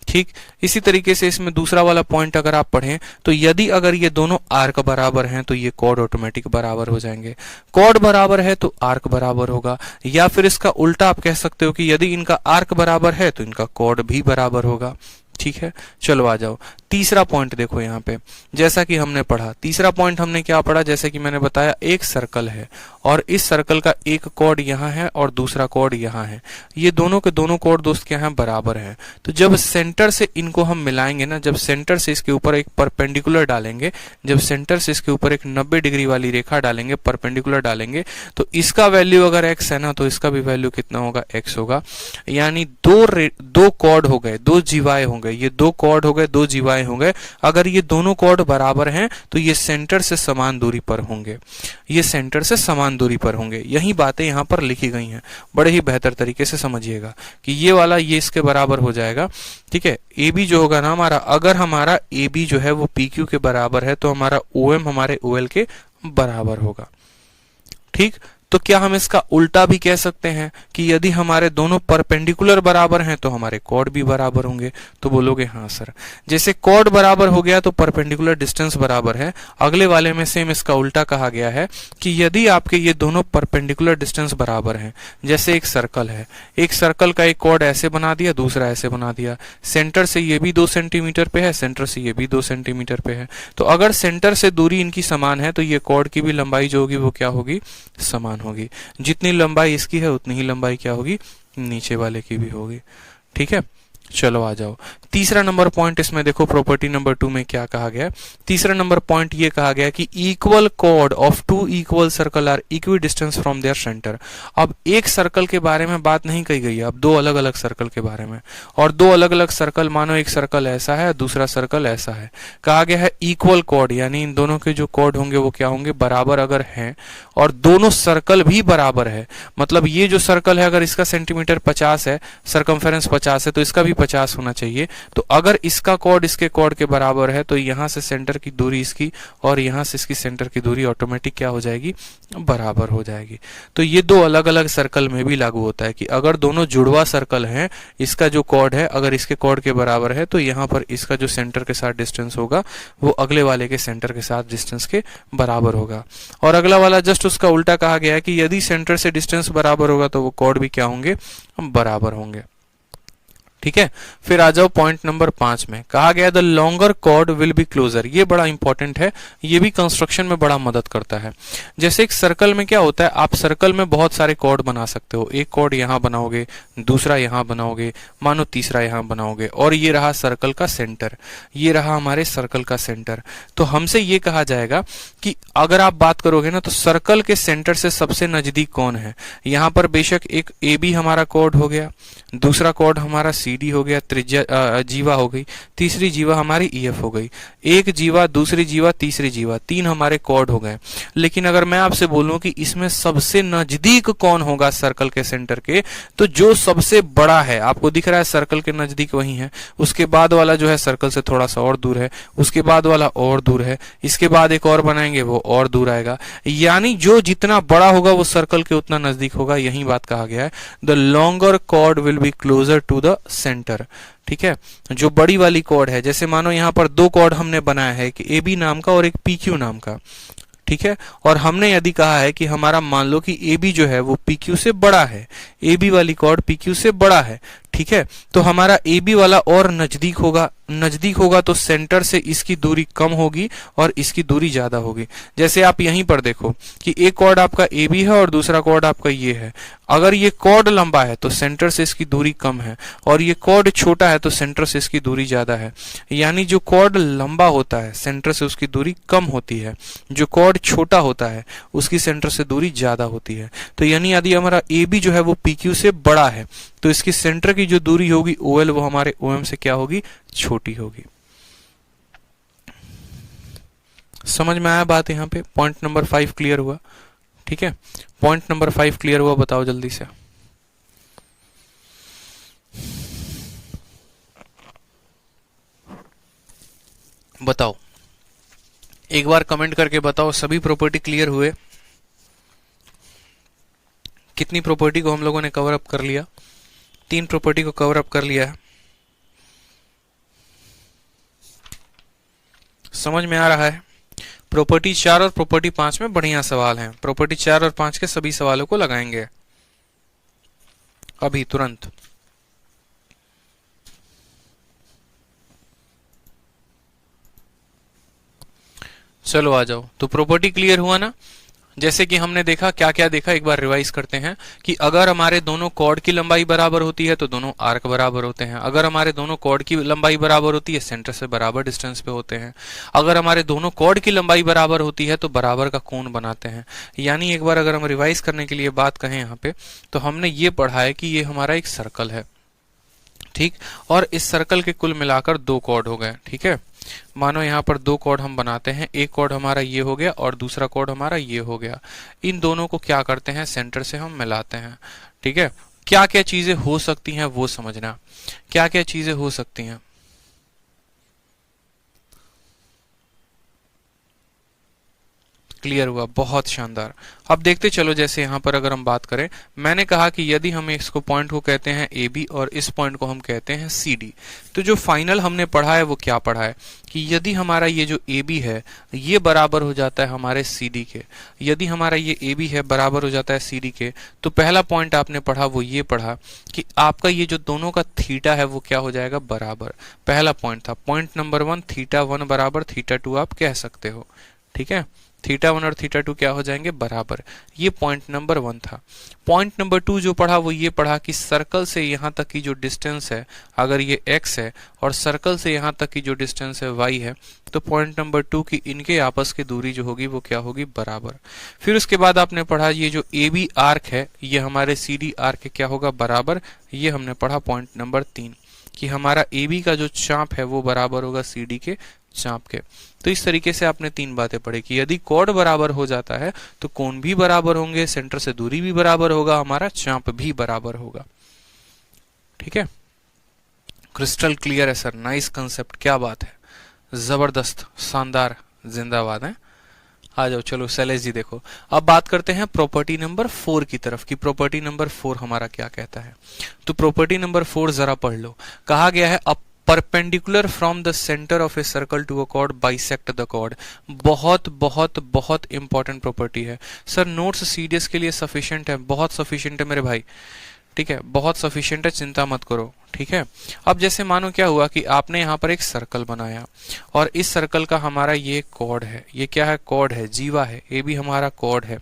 ठीक, इसी तरीके से इसमें दूसरा वाला पॉइंट अगर आप पढ़ें तो यदि अगर ये दोनों आर्क बराबर हैं तो ये कॉर्ड ऑटोमेटिक बराबर हो जाएंगे। कॉर्ड बराबर है तो आर्क बराबर होगा, या फिर इसका उल्टा आप कह सकते हो कि यदि इनका आर्क बराबर है तो इनका कॉर्ड भी बराबर होगा। ठीक है, चलो आ जाओ। तीसरा पॉइंट देखो यहाँ पे, जैसा कि हमने पढ़ा, तीसरा पॉइंट हमने क्या पढ़ा, जैसे कि मैंने बताया एक सर्कल है और इस सर्कल का एक कॉर्ड यहाँ है और दूसरा कॉर्ड यहाँ है। ये दोनों के दोनों कॉर्ड दोस्त क्या हैं, बराबर हैं। तो जब सेंटर से इनको हम मिलाएंगे ना, जब सेंटर से इसके ऊपर एक परपेंडिकुलर डालेंगे, जब सेंटर से इसके ऊपर एक 90 डिग्री वाली रेखा डालेंगे, परपेंडिकुलर डालेंगे, तो इसका वैल्यू अगर x है ना तो इसका भी वैल्यू कितना होगा, x होगा। यानी दो कॉर्ड हो गए, दो जीवाएं हो गए, ये दो कॉर्ड हो गए, दो जीवाएं हो गए। अगर ये दोनों कॉर्ड बराबर हैं तो ये सेंटर से समान दूरी पर होंगे, ये सेंटर से समान दूरी पर होंगे। यही बातें यहाँ पर लिखी गई हैं, बड़े ही बेहतर तरीके से समझिएगा कि ये वाला ये इसके बराबर हो जाएगा। ठीक है, ए बी जो होगा ना हमारा, अगर हमारा ए बी जो है वो पी क्यू के बराबर है तो हमारा ओ एम हमारे ओ एल के बराबर होगा। ठीक, तो क्या हम इसका उल्टा भी कह सकते हैं कि यदि हमारे दोनों परपेंडिकुलर बराबर हैं तो हमारे कॉर्ड भी बराबर होंगे? तो बोलोगे हाँ सर। जैसे कॉर्ड बराबर हो गया तो परपेंडिकुलर डिस्टेंस बराबर है। अगले वाले में सेम इसका उल्टा कहा गया है कि यदि आपके ये दोनों परपेंडिकुलर डिस्टेंस बराबर हैं, जैसे एक सर्कल है, एक सर्कल का एक कॉर्ड ऐसे बना दिया, दूसरा ऐसे बना दिया, सेंटर से ये भी 2 सेंटीमीटर पे है, सेंटर से ये भी 2 सेंटीमीटर पे है, तो अगर सेंटर से दूरी इनकी समान है तो ये कॉर्ड की भी लंबाई जो होगी वो क्या होगी? समान होगी। जितनी लंबाई इसकी है उतनी ही लंबाई क्या होगी? नीचे वाले की भी होगी। ठीक है, चलो आ जाओ। तीसरा नंबर पॉइंट इसमें देखो, प्रॉपर्टी नंबर 2 में क्या कहा गया? तीसरा नंबर पॉइंट ये कहा गया कि equal chord of two equal circle are equidistance from their centre. अब एक सर्कल के बारे में बात नहीं कही गई है, अब दो अलग अलग सर्कल के बारे में, और दो अलग अलग सर्कल, मानो एक सर्कल ऐसा है दूसरा सर्कल ऐसा है, कहा गया है इक्वल कॉर्ड, यानी इन दोनों के जो कॉर्ड होंगे वो क्या होंगे? बराबर अगर हैं, और दोनों सर्कल भी बराबर है, मतलब ये जो सर्कल है अगर इसका सेंटीमीटर 50 है, सरकमफेरेंस 50 है, तो इसका भी 50 होना चाहिए। तो अगर इसका कॉर्ड इसके कॉर्ड के बराबर है तो यहां से सेंटर की दूरी इसकी और यहां से इसकी सेंटर की दूरी ऑटोमेटिक क्या हो जाएगी? बराबर हो जाएगी। तो ये दो अलग अलग सर्कल में भी लागू होता है कि अगर दोनों जुड़वा सर्कल हैं, इसका जो कॉर्ड है अगर इसके कॉर्ड के बराबर है तो यहां पर इसका जो सेंटर के साथ डिस्टेंस होगा वो अगले वाले के सेंटर के साथ डिस्टेंस के बराबर होगा। और अगला वाला जस्ट उसका उल्टा कहा गया है कि यदि सेंटर से डिस्टेंस बराबर होगा तो वो कॉर्ड भी क्या होंगे? बराबर होंगे। ठीक है, फिर आ जाओ पॉइंट नंबर 5 में, कहा गया the longer chord will be closer. ये बड़ा इंपॉर्टेंट है, ये भी कंस्ट्रक्शन में बड़ा मदद करता है। जैसे एक सर्कल में क्या होता है, आप सर्कल में बहुत सारे कॉर्ड बना सकते हो। एक कॉर्ड यहां बनाओगे, दूसरा यहां बनाओगे, मानो तीसरा यहां बनाओगे, और ये रहा सर्कल का सेंटर, ये रहा हमारे सर्कल का सेंटर। तो हमसे ये कहा जाएगा कि अगर आप बात करोगे ना तो सर्कल के सेंटर से सबसे नजदीक कौन है? यहां पर बेशक एक ए बी हमारा कॉर्ड हो गया, दूसरा कॉर्ड हमारा CD हो गया, त्रिज्या जीवा हो गई, तीसरी जीवा हमारी EF हो गई, एक जीवा, दूसरी जीवा, तीसरी जीवा, 3 हमारे कॉर्ड हो गए। लेकिन अगर मैं आपसे बोलूं कि इसमें सबसे नजदीक कौन होगा सर्कल के सेंटर के, तो जो सबसे बड़ा है, आपको दिख रहा है सर्कल के नजदीक वही है, उसके बाद वाला जो है सर्कल से थोड़ा सा और दूर है, उसके बाद वाला और दूर है, इसके बाद एक और बनाएंगे वो और दूर आएगा, यानी जो जितना बड़ा होगा वो सर्कल के उतना नजदीक होगा। यही बात कहा गया है, the longer chord will be closer to the centre. ठीक है, जो बड़ी वाली कॉर्ड है, जैसे मानो यहां पर दो कॉर्ड हमने बनाया है, एक AB नाम का और एक PQ नाम का। ठीक है, और हमने यदि कहा है कि हमारा मान लो कि AB जो है वो PQ से बड़ा है, AB वाली कॉर्ड PQ से बड़ा है, ठीक है, तो हमारा AB वाला और नजदीक होगा, नजदीक होगा तो सेंटर से इसकी दूरी कम होगी और इसकी दूरी ज्यादा होगी। जैसे आप यहीं पर देखो कि एक कॉर्ड आपका AB है और दूसरा कॉर्ड आपका ये है, अगर ये कॉर्ड लंबा है तो सेंटर से इसकी दूरी कम है, और ये कॉर्ड छोटा है तो सेंटर से इसकी दूरी ज्यादा है। यानी जो कॉर्ड लंबा होता है सेंटर से उसकी दूरी कम होती है, जो कॉर्ड छोटा होता है उसकी सेंटर से दूरी ज्यादा होती है। तो यानी यदि हमारा AB जो है वो PQ से बड़ा है तो इसकी सेंटर की जो दूरी होगी OL वो हमारे OM से क्या होगी? छोटी होगी। समझ में आया बात? यहां पे पॉइंट नंबर 5 क्लियर हुआ? ठीक है, पॉइंट नंबर 5 क्लियर हुआ? बताओ जल्दी से। बताओ, एक बार कमेंट करके बताओ सभी प्रॉपर्टी क्लियर हुए? कितनी प्रॉपर्टी को हम लोगों ने कवर अप कर लिया? 3 प्रॉपर्टी को कवर अप कर लिया है। समझ में आ रहा है? प्रॉपर्टी 4 और प्रॉपर्टी 5 में बढ़िया सवाल हैं। प्रॉपर्टी 4 और 5 के सभी सवालों को लगाएंगे अभी तुरंत। चलो आ जाओ। तो प्रॉपर्टी क्लियर हुआ ना? जैसे कि हमने देखा, क्या क्या देखा, एक बार रिवाइज करते हैं कि अगर हमारे दोनों कॉर्ड की लंबाई बराबर होती है तो दोनों आर्क बराबर होते हैं। अगर हमारे दोनों कॉर्ड की लंबाई बराबर होती है सेंटर से बराबर डिस्टेंस पे होते हैं। अगर हमारे दोनों कॉर्ड की लंबाई बराबर होती है तो बराबर का कोण बनाते हैं। यानी एक बार अगर हम रिवाइज करने के लिए बात कहें यहाँ पे, तो हमने ये पढ़ा है कि ये हमारा एक सर्कल है, ठीक, और इस सर्कल के कुल मिलाकर 2 कॉर्ड हो गए। ठीक है, मानो यहाँ पर 2 कॉर्ड हम बनाते हैं, एक कॉर्ड हमारा ये हो गया और दूसरा कॉर्ड हमारा ये हो गया। इन दोनों को क्या करते हैं? सेंटर से हम मिलाते हैं। ठीक है, क्या क्या चीजें हो सकती हैं वो समझना, क्या क्या चीजें हो सकती हैं। क्लियर हुआ, बहुत शानदार। अब देखते चलो, जैसे यहाँ पर अगर हम बात करें, मैंने कहा कि यदि हम इसको पॉइंट को कहते हैं ए बी और इस पॉइंट को हम कहते हैं सी डी, तो जो फाइनल हमने पढ़ा है वो क्या पढ़ा है कि यदि हमारा ये जो ए बी है ये बराबर हो जाता है हमारे सी डी के, यदि हमारा ये ए बी है बराबर हो जाता है सी डी के, तो पहला पॉइंट आपने पढ़ा वो ये पढ़ा कि आपका ये जो दोनों का थीटा है वो क्या हो जाएगा, बराबर। पहला पॉइंट था, पॉइंट नंबर 1, थीटा 1 बराबर थीटा 2 आप कह सकते हो, ठीक है। थीटा 1 और थीटा 2 क्या हो जाएंगे, बराबर। ये पॉइंट नंबर 1 था। पॉइंट नंबर 2 जो पढ़ा वो ये पढ़ा कि सर्कल से यहां तक की जो डिस्टेंस है, अगर ये x है और सर्कल से यहां तक की जो डिस्टेंस है y है, तो पॉइंट नंबर 2 की इनके आपस की दूरी जो होगी वो क्या होगी, बराबर। फिर उसके बाद आपने पढ़ा ये जो ए बी आर्क है ये हमारे सी डी आर्क के क्या होगा, बराबर। ये हमने पढ़ा पॉइंट नंबर 3 कि हमारा ए बी का जो चाप है वो बराबर होगा सी डी के चाप के। तो इस तरीके से आपने 3 बातें पढ़ी कि यदि कोण बराबर हो जाता है तो कोण भी बराबर होंगे, सेंटर से दूरी भी बराबर होगा, हमारा चाप भी बराबर होगा। ठीक है, क्रिस्टल क्लियर है सर, नाइस कंसेप्ट, क्या बात है, जबरदस्त, शानदार, जिंदाबाद है। आ जाओ, चलो शैलेश जी देखो, अब बात करते हैं प्रॉपर्टी नंबर 4 की तरफ कि प्रॉपर्टी नंबर 4 हमारा क्या कहता है। तो प्रॉपर्टी नंबर 4 जरा पढ़ लो। कहा गया है perpendicular from the centre of a circle to a chord bisect the chord. बहुत बहुत बहुत इंपॉर्टेंट प्रॉपर्टी है सर, नोट्स सीडीएस के लिए सफिशिएंट है, बहुत सफिशिएंट है मेरे भाई, ठीक है, बहुत सफिशिएंट है, चिंता मत करो। ठीक है, अब जैसे मानो क्या हुआ कि आपने यहाँ पर एक सर्कल बनाया और इस सर्कल का हमारा ये कॉर्ड है, ये क्या है, कॉर्ड है, जीवा है, ये भी हमारा कॉर्ड है।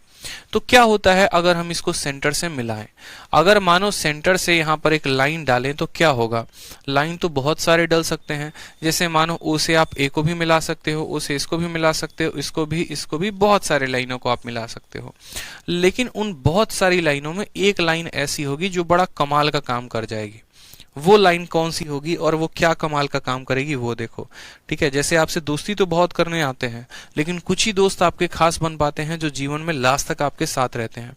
तो क्या होता है अगर हम इसको सेंटर से मिलाएं, अगर मानो सेंटर से यहाँ पर एक लाइन डालें तो क्या होगा, लाइन तो बहुत सारे डल सकते हैं, जैसे मानो ओ से आप ए को भी मिला सकते हो, ओ से इसको भी मिला सकते हो, इसको भी बहुत सारे लाइनों को आप मिला सकते हो। लेकिन उन बहुत सारी लाइनों में एक लाइन ऐसी होगी जो बड़ा कमाल का काम कर जाएगी। वो लाइन कौन सी होगी और वो क्या कमाल का काम करेगी वो देखो। ठीक है, जैसे आपसे दोस्ती तो बहुत करने आते हैं, लेकिन कुछ ही दोस्त आपके खास बन पाते हैं जो जीवन में लास्ट तक आपके साथ रहते हैं।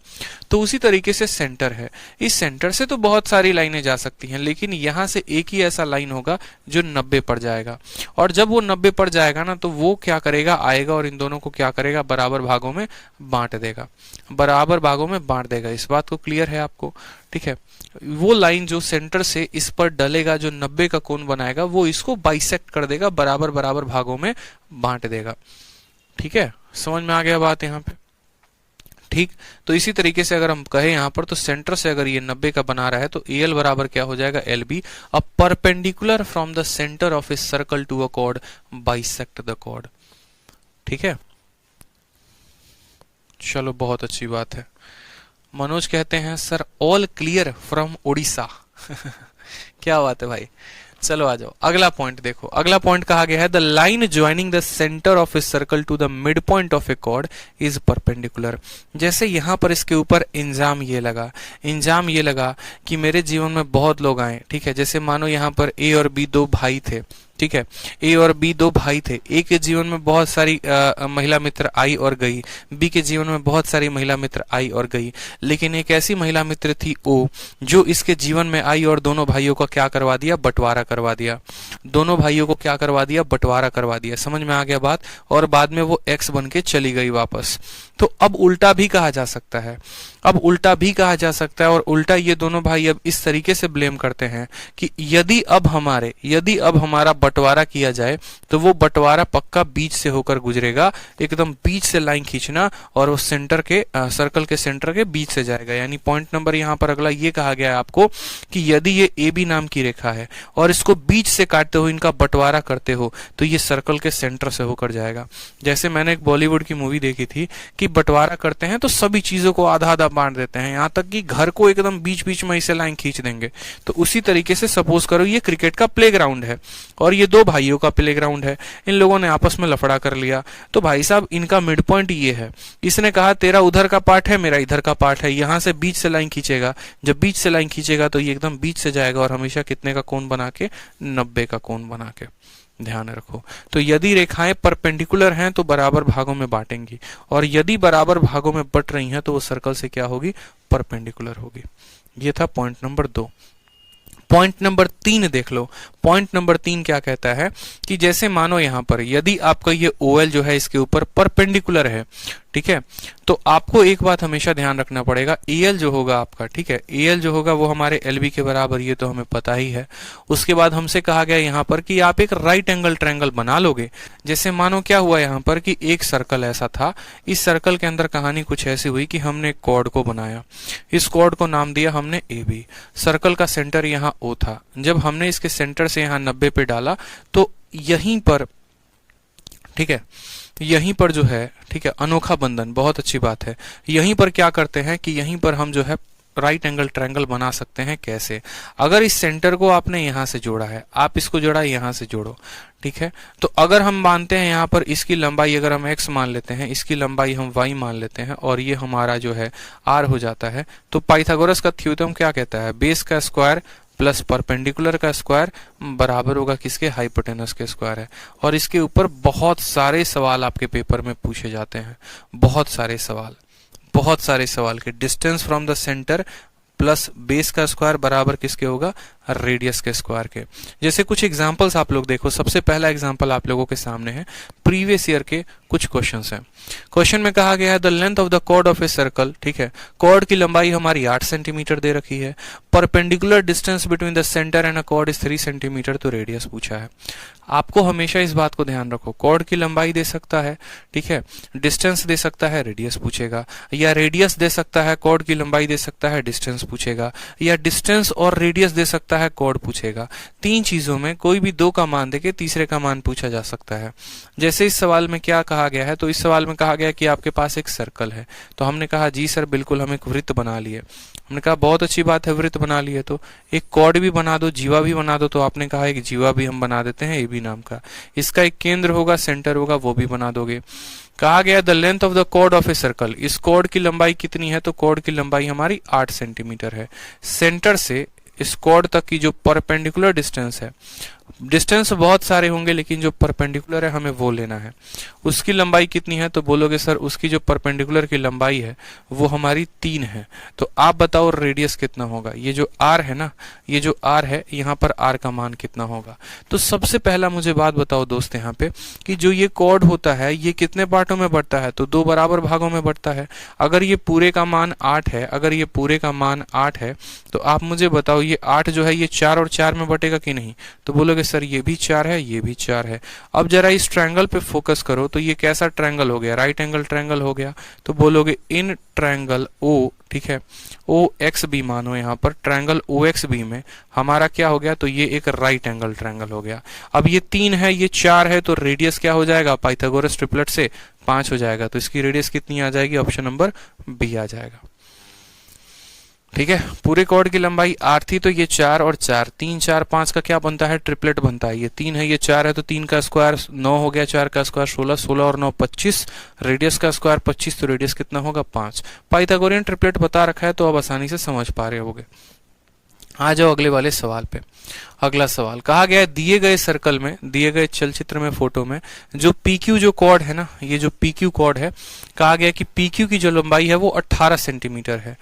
तो उसी तरीके से सेंटर है, इस सेंटर से तो बहुत सारी लाइनें जा सकती हैं, लेकिन यहां से एक ही ऐसा लाइन होगा जो 90 पड़ जाएगा, और जब वो 90 पड़ जाएगा ना तो वो क्या करेगा, आएगा और इन दोनों को क्या करेगा, बराबर भागों में बांट देगा, बराबर भागों में बांट देगा। इस बात को क्लियर है आपको। ठीक है, वो लाइन जो सेंटर से इस पर डलेगा, जो 90 का कोण बनाएगा, वो इसको बाइसेक्ट कर देगा, बराबर बराबर भागों में बांट देगा। ठीक है, समझ में आ गया बात यहाँ पे। ठीक, तो इसी तरीके से अगर हम कहें यहाँ पर, तो सेंटर से अगर ये 90 का बना रहा है तो AL बराबर क्या हो जाएगा, LB, a perpendicular from the centre of a circle to a chord bisect the chord. ठीक है, चलो बहुत अच्छी बात है। मनोज कहते हैं sir all clear from Odisha. क्या बात है भाई, चलो आ जाओ, अगला पॉइंट देखो। अगला पॉइंट कहा गया है the line joining the centre of a circle to the mid point of a chord is perpendicular. जैसे यहां पर इसके ऊपर इंजाम ये लगा कि मेरे जीवन में बहुत लोग आए। ठीक है, जैसे मानो यहाँ पर A और B दो भाई थे। ठीक है, A और B दो भाई थे, A के जीवन में बहुत सारी महिला मित्र आई और गई, B के जीवन में बहुत सारी महिला मित्र आई और गई, लेकिन एक ऐसी महिला मित्र थी O जो इसके जीवन में आई और दोनों भाइयों का क्या करवा दिया, बंटवारा करवा दिया, दोनों भाइयों को क्या करवा दिया, बंटवारा करवा दिया। समझ में आ गया बात, और बाद में वो X बन के चली गई वापस। तो अब उल्टा भी कहा जा सकता है, और उल्टा ये दोनों भाई अब इस तरीके से ब्लेम करते हैं कि यदि अब हमारा बंटवारा किया जाए तो वो बंटवारा पक्का बीच से होकर गुजरेगा, एकदम बीच से लाइन खींचना, और वो सेंटर के सर्कल के सेंटर के बीच से जाएगा। यानी पॉइंट नंबर यहाँ पर अगला ये कहा गया है आपको कि यदि ये AB नाम की रेखा है और इसको बीच से काटते हो, इनका बंटवारा करते हो, तो ये सर्कल के सेंटर से होकर जाएगा। जैसे मैंने एक बॉलीवुड की मूवी देखी थी कि बंटवारा करते हैं तो सभी चीजों को आधा आधा बांट देते हैं, यहाँ तक कि घर को एकदम बीच बीच में इसे लाइन खींच देंगे। तो उसी तरीके से सपोज करो ये क्रिकेट का प्लेग्राउंड है और ये दो भाइयों का प्लेग्राउंड है, इन लोगों ने आपस में लफड़ा कर लिया, तो भाई साहब इनका मिड पॉइंट ये है। इसने कहा तेरा उधर का पार्ट है, मेरा इधर का पार्ट है, यहां से बीच से लाइन खींचेगा, जब बीच से लाइन खींचेगा तो ये एकदम बीच से जाएगा और हमेशा कितने का कोण बना के, 90 का कोण बना के। ध्यान रखो, तो यदि रेखाएं परपेंडिकुलर हैं तो बराबर भागों में बांटेंगी, और यदि बराबर भागों में बट रही हैं तो वो सर्कल से क्या होगी, परपेंडिकुलर होगी। ये था पॉइंट नंबर 2। पॉइंट नंबर 3 देख लो। पॉइंट नंबर 3 क्या कहता है कि जैसे मानो यहां पर यदि आपका ये OL जो है इसके ऊपर परपेंडिकुलर है, ठीक है, तो आपको एक बात हमेशा ध्यान रखना पड़ेगा, AL जो होगा आपका, ठीक है, AL जो होगा वो हमारे LB के बराबर, ये तो हमें पता ही है। उसके बाद हमसे कहा गया यहाँ पर कि आप एक राइट एंगल ट्रायंगल बना लोगे। जैसे मानो क्या हुआ यहाँ पर कि एक सर्कल ऐसा था, इस सर्कल के अंदर कहानी कुछ ऐसी हुई कि हमने एक कॉर्ड को बनाया, इस कॉर्ड को नाम दिया हमने AB। सर्कल का सेंटर यहाँ O था। जब हमने इसके सेंटर से यहाँ 90 पे डाला तो यहीं पर, ठीक है, यहीं पर जो है, ठीक है, अनोखा बंधन, बहुत अच्छी बात है। यहीं पर क्या करते हैं कि यहीं पर हम जो है राइट एंगल ट्रायंगल बना सकते हैं। कैसे? अगर इस सेंटर को आपने यहां से जोड़ा है, आप इसको जोड़ा यहां से जोड़ो, ठीक है, तो अगर हम मानते हैं यहां पर इसकी लंबाई अगर हम x मान लेते हैं, इसकी लंबाई हम y मान लेते हैं और ये हमारा जो है r हो जाता है, तो पाइथागोरस का थ्योरम क्या कहता है? बेस का स्क्वायर प्लस परपेंडिकुलर का स्क्वायर बराबर होगा किसके? हाइपोटेनस के स्क्वायर है। और इसके ऊपर बहुत सारे सवाल आपके पेपर में पूछे जाते हैं, बहुत सारे सवाल के distance from the centre plus base का स्क्वायर बराबर किसके होगा? रेडियस के स्क्वायर के। जैसे कुछ एग्जांपल्स आप लोग देखो, सबसे पहला एग्जांपल आप लोगों के सामने है, प्रीवियस ईयर के कुछ क्वेश्चंस हैं। क्वेश्चन में कहा गया है the length of the chord of a circle, ठीक है, कॉर्ड की लंबाई हमारी 8 सेंटीमीटर दे रखी है, perpendicular distance between the centre and a cord is 3 centimetre, तो रेडियस पूछा है। आपको हमेशा इस बात को ध्यान रखो, कॉर्ड की लंबाई दे सकता है, ठीक है, डिस्टेंस दे सकता है, रेडियस पूछेगा, या रेडियस दे सकता है, कॉर्ड की लंबाई दे सकता है, डिस्टेंस पूछेगा, या डिस्टेंस और रेडियस दे सकता है, कॉर्ड पूछेगा। 3 चीजों में कोई भी 2 का मान देके तीसरे का मान पूछा जा सकता है। जैसे इस सवाल में क्या कहा गया है, तो इस सवाल में कहा गया कि आपके पास एक सर्कल है, तो हमने कहा जी सर बिल्कुल हम एक वृत्त बना लिए। हमने कहा बहुत अच्छी बात है, वृत्त बना लिए तो एक कॉर्ड भी बना दो, जीवा भी बना दो, तो आपने कहा एक जीवा भी हम बना देते हैं AB नाम का, इसका एक केंद्र होगा, सेंटर होगा, वो भी बना दोगे। कहा गया the length of the chord of a circle, इस कॉर्ड की लंबाई कितनी है? तो कॉर्ड की लंबाई हमारी 8 सेंटीमीटर है। सेंटर से इस कॉर्ड तक की जो परपेंडिकुलर डिस्टेंस है, डिस्टेंस बहुत सारे होंगे लेकिन जो परपेंडिकुलर है हमें वो लेना है, उसकी लंबाई कितनी है? तो बोलोगे सर उसकी जो परपेंडिकुलर की लंबाई है वो हमारी 3 है। तो आप बताओ रेडियस कितना होगा? ये जो r है ना, ये जो r है, यहाँ पर r का मान कितना होगा? तो सबसे पहला मुझे बात बताओ दोस्त यहाँ पे कि जो ये कॉर्ड होता है ये कितने पार्टों में बढ़ता है? तो 2 बराबर भागों में बढ़ता है। अगर ये पूरे का मान 8 है, अगर ये पूरे का मान 8 है, तो आप मुझे बताओ ये 8 जो है ये 4 और 4 में बटेगा कि नहीं? तो बोलोगे सर ये भी 4 है, ये भी 4 है। अब जरा इस ट्रायंगल पे फोकस करो, तो ये कैसा ट्रायंगल हो गया? राइट एंगल ट्रायंगल हो गया। तो बोलोगे इन ट्रायंगल O, ठीक है, OXB मानो यहाँ पर ट्रायंगल OXB में हमारा क्या हो गया? तो ये एक राइट एंगल ट्रायंगल हो गया। अब ये 3 है, ये 4 है, तो रेडियस क्या हो जाएगा? पाइथागोरस ट्रिपलेट से 5 हो जाएगा। तो इसकी रेडियस कितनी आ जाएगी? ऑप्शन नंबर B आ जाएगा। ठीक है, पूरे कॉर्ड की लंबाई 8 थी, तो ये 4 और 4, 3 4 5 का क्या बनता है? ट्रिपलेट बनता है। ये 3 है, ये 4 है, तो 3 का स्क्वायर 9 हो गया, 4 का स्क्वायर 16, 16 और 9 25, रेडियस का स्क्वायर 25, तो रेडियस कितना होगा? 5। पाइथागोरियन ट्रिपलेट बता रखा है तो अब आसानी से समझ पा रहे होगे। आ जाओ अगले वाले सवाल पे। अगला सवाल कहा गया है दिए गए सर्कल में, दिए गए चलचित्र में, फोटो में जो PQ जो कॉर्ड है ना, ये जो PQ कॉर्ड है, कहा गया कि PQ की जो लंबाई है वो 18 सेंटीमीटर है।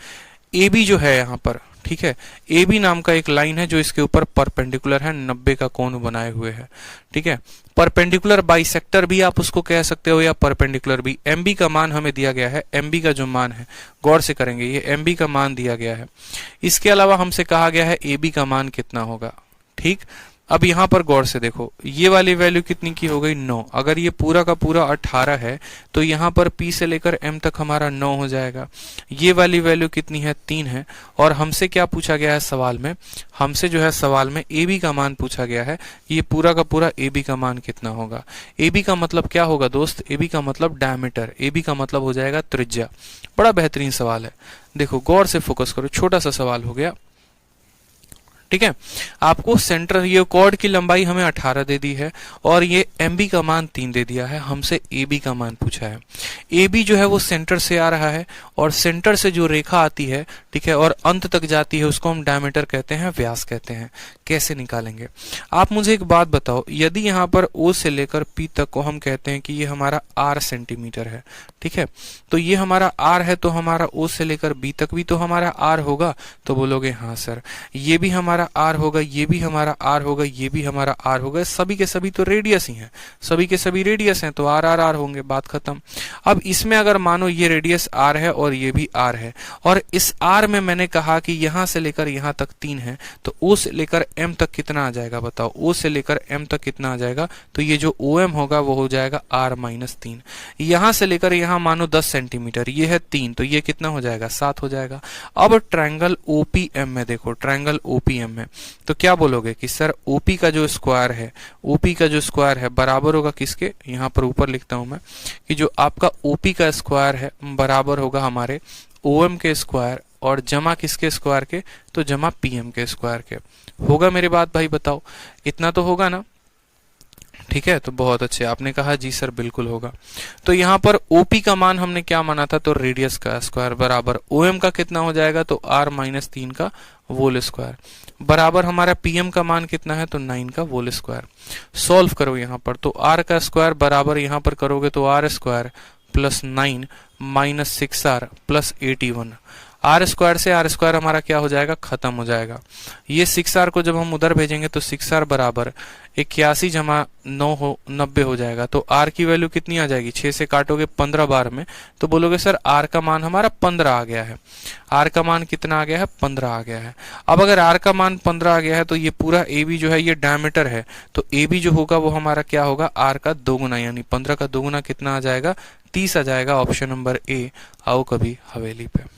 AB जो है यहाँ पर, ठीक है, AB नाम का एक लाइन है जो इसके ऊपर परपेंडिकुलर है, 90 का कोण बनाए हुए है, ठीक है। परपेंडिकुलर बाइसेक्टर भी आप उसको कह सकते हो या परपेंडिकुलर भी। MB का मान हमें दिया गया है, MB का जो मान है गौर से करेंगे, ये MB का मान दिया गया है। इसके अलावा हमसे कहा गया है AB का मान कितना होगा, ठीक। अब यहां पर गौर से देखो, ये वाली वैल्यू कितनी की हो गई? 9। अगर ये पूरा का पूरा 18 है तो यहां पर P से लेकर M तक हमारा 9 हो जाएगा। ये वाली वैल्यू कितनी है? 3 है। और हमसे क्या पूछा गया है सवाल में? हमसे जो है सवाल में AB का मान पूछा गया है। ये पूरा का पूरा AB का मान कितना होगा? AB का मतलब क्या होगा दोस्त? AB का मतलब डायमीटर, AB का मतलब हो जाएगा त्रिज्या। बड़ा बेहतरीन सवाल है, देखो गौर से फोकस करो, छोटा सा सवाल हो गया, ठीक है। आपको सेंटर, ये कॉर्ड की लंबाई हमें 18 दे दी है और ये MB का मान 3 दे दिया है। हमसे AB का मान पूछा है। AB जो है वो सेंटर से आ रहा है और सेंटर से जो रेखा आती है, ठीक है, और अंत तक जाती है, उसको हम डायमीटर कहते हैं, व्यास कहते हैं। कैसे निकालेंगे? आप मुझे एक बात बताओ, यदि यहाँ पर O से लेकर P तक को हम कहते हैं कि ये हमारा R सेंटीमीटर है, ठीक है, तो ये हमारा R है, तो हमारा O से लेकर B तक भी तो हमारा R होगा। तो बोलोगे हाँ सर, ये भी हमारा हमारा आर होगा, ये भी हमारा आर होगा, ये भी हमारा आर होगा, सभी के सभी तो रेडियस ही हैं, सभी के सभी रेडियस हैं, तो आर आर आर होंगे, बात खत्म। अब इसमें अगर मानो ये रेडियस आर है और ये भी आर है, और इस आर में मैंने कहा कि यहां से लेकर यहां तक 3 है, तो ओ से लेकर एम तक कितना आ जाएगा बताओ, ओ से लेकर एम तक कितना आ जाएगा, तो ये जो ओ एम होगा वो हो जाएगा आर माइनस 3। यहां से लेकर यहां मानो 10 सेंटीमीटर, ये है 3, तो ये कितना हो जाएगा, 7 हो जाएगा। अब ट्रायंगल ओपीएम में देखो, ट्रायंगल ओपीएम में तो क्या बोलोगे कि सर ओपी का जो स्क्वायर है, ओपी का जो स्क्वायर है बराबर होगा किसके, यहां पर ऊपर लिखता हूं मैं कि जो आपका ओपी का स्क्वायर है बराबर होगा हमारे ओएम के स्क्वायर और जमा किसके स्क्वायर के, तो जमा पीएम के स्क्वायर के। होगा मेरी बात भाई, बताओ इतना तो होगा ना, ठीक है। तो बहुत अच्छे, आपने कहा जी सर बिल्कुल होगा। तो यहाँ पर ओपी का मान हमने क्या माना था, तो रेडियस का स्क्वायर बराबर ओएम का कितना हो जाएगा, तो आर माइनस 3 का होल स्क्वायर बराबर हमारा पीएम का मान कितना है, तो 9 का होल स्क्वायर। सॉल्व करो यहाँ पर, तो आर का स्क्वायर बराबर यहाँ पर करोगे तो R square plus 9 minus 6r plus 81। R square से आर स्क्वायर हमारा क्या हो जाएगा, खत्म हो जाएगा। ये 6r को जब हम उधर भेजेंगे तो 6r बराबर 81 जमा 9 हो 90 हो जाएगा। तो r की वैल्यू कितनी आ जाएगी, 6 से काटोगे 15 बार में, तो बोलोगे सर r का मान हमारा 15 आ गया है। r का मान कितना आ गया है, 15 आ गया है। अब अगर r का मान 15 आ गया है तो ये पूरा AB जो है ये डायमीटर है, तो AB जो होगा वो हमारा क्या होगा, r का दोगुना, यानी 15 का दोगुना कितना आ जाएगा, 30 आ जाएगा। ऑप्शन नंबर ए, आओ कभी हवेली पे।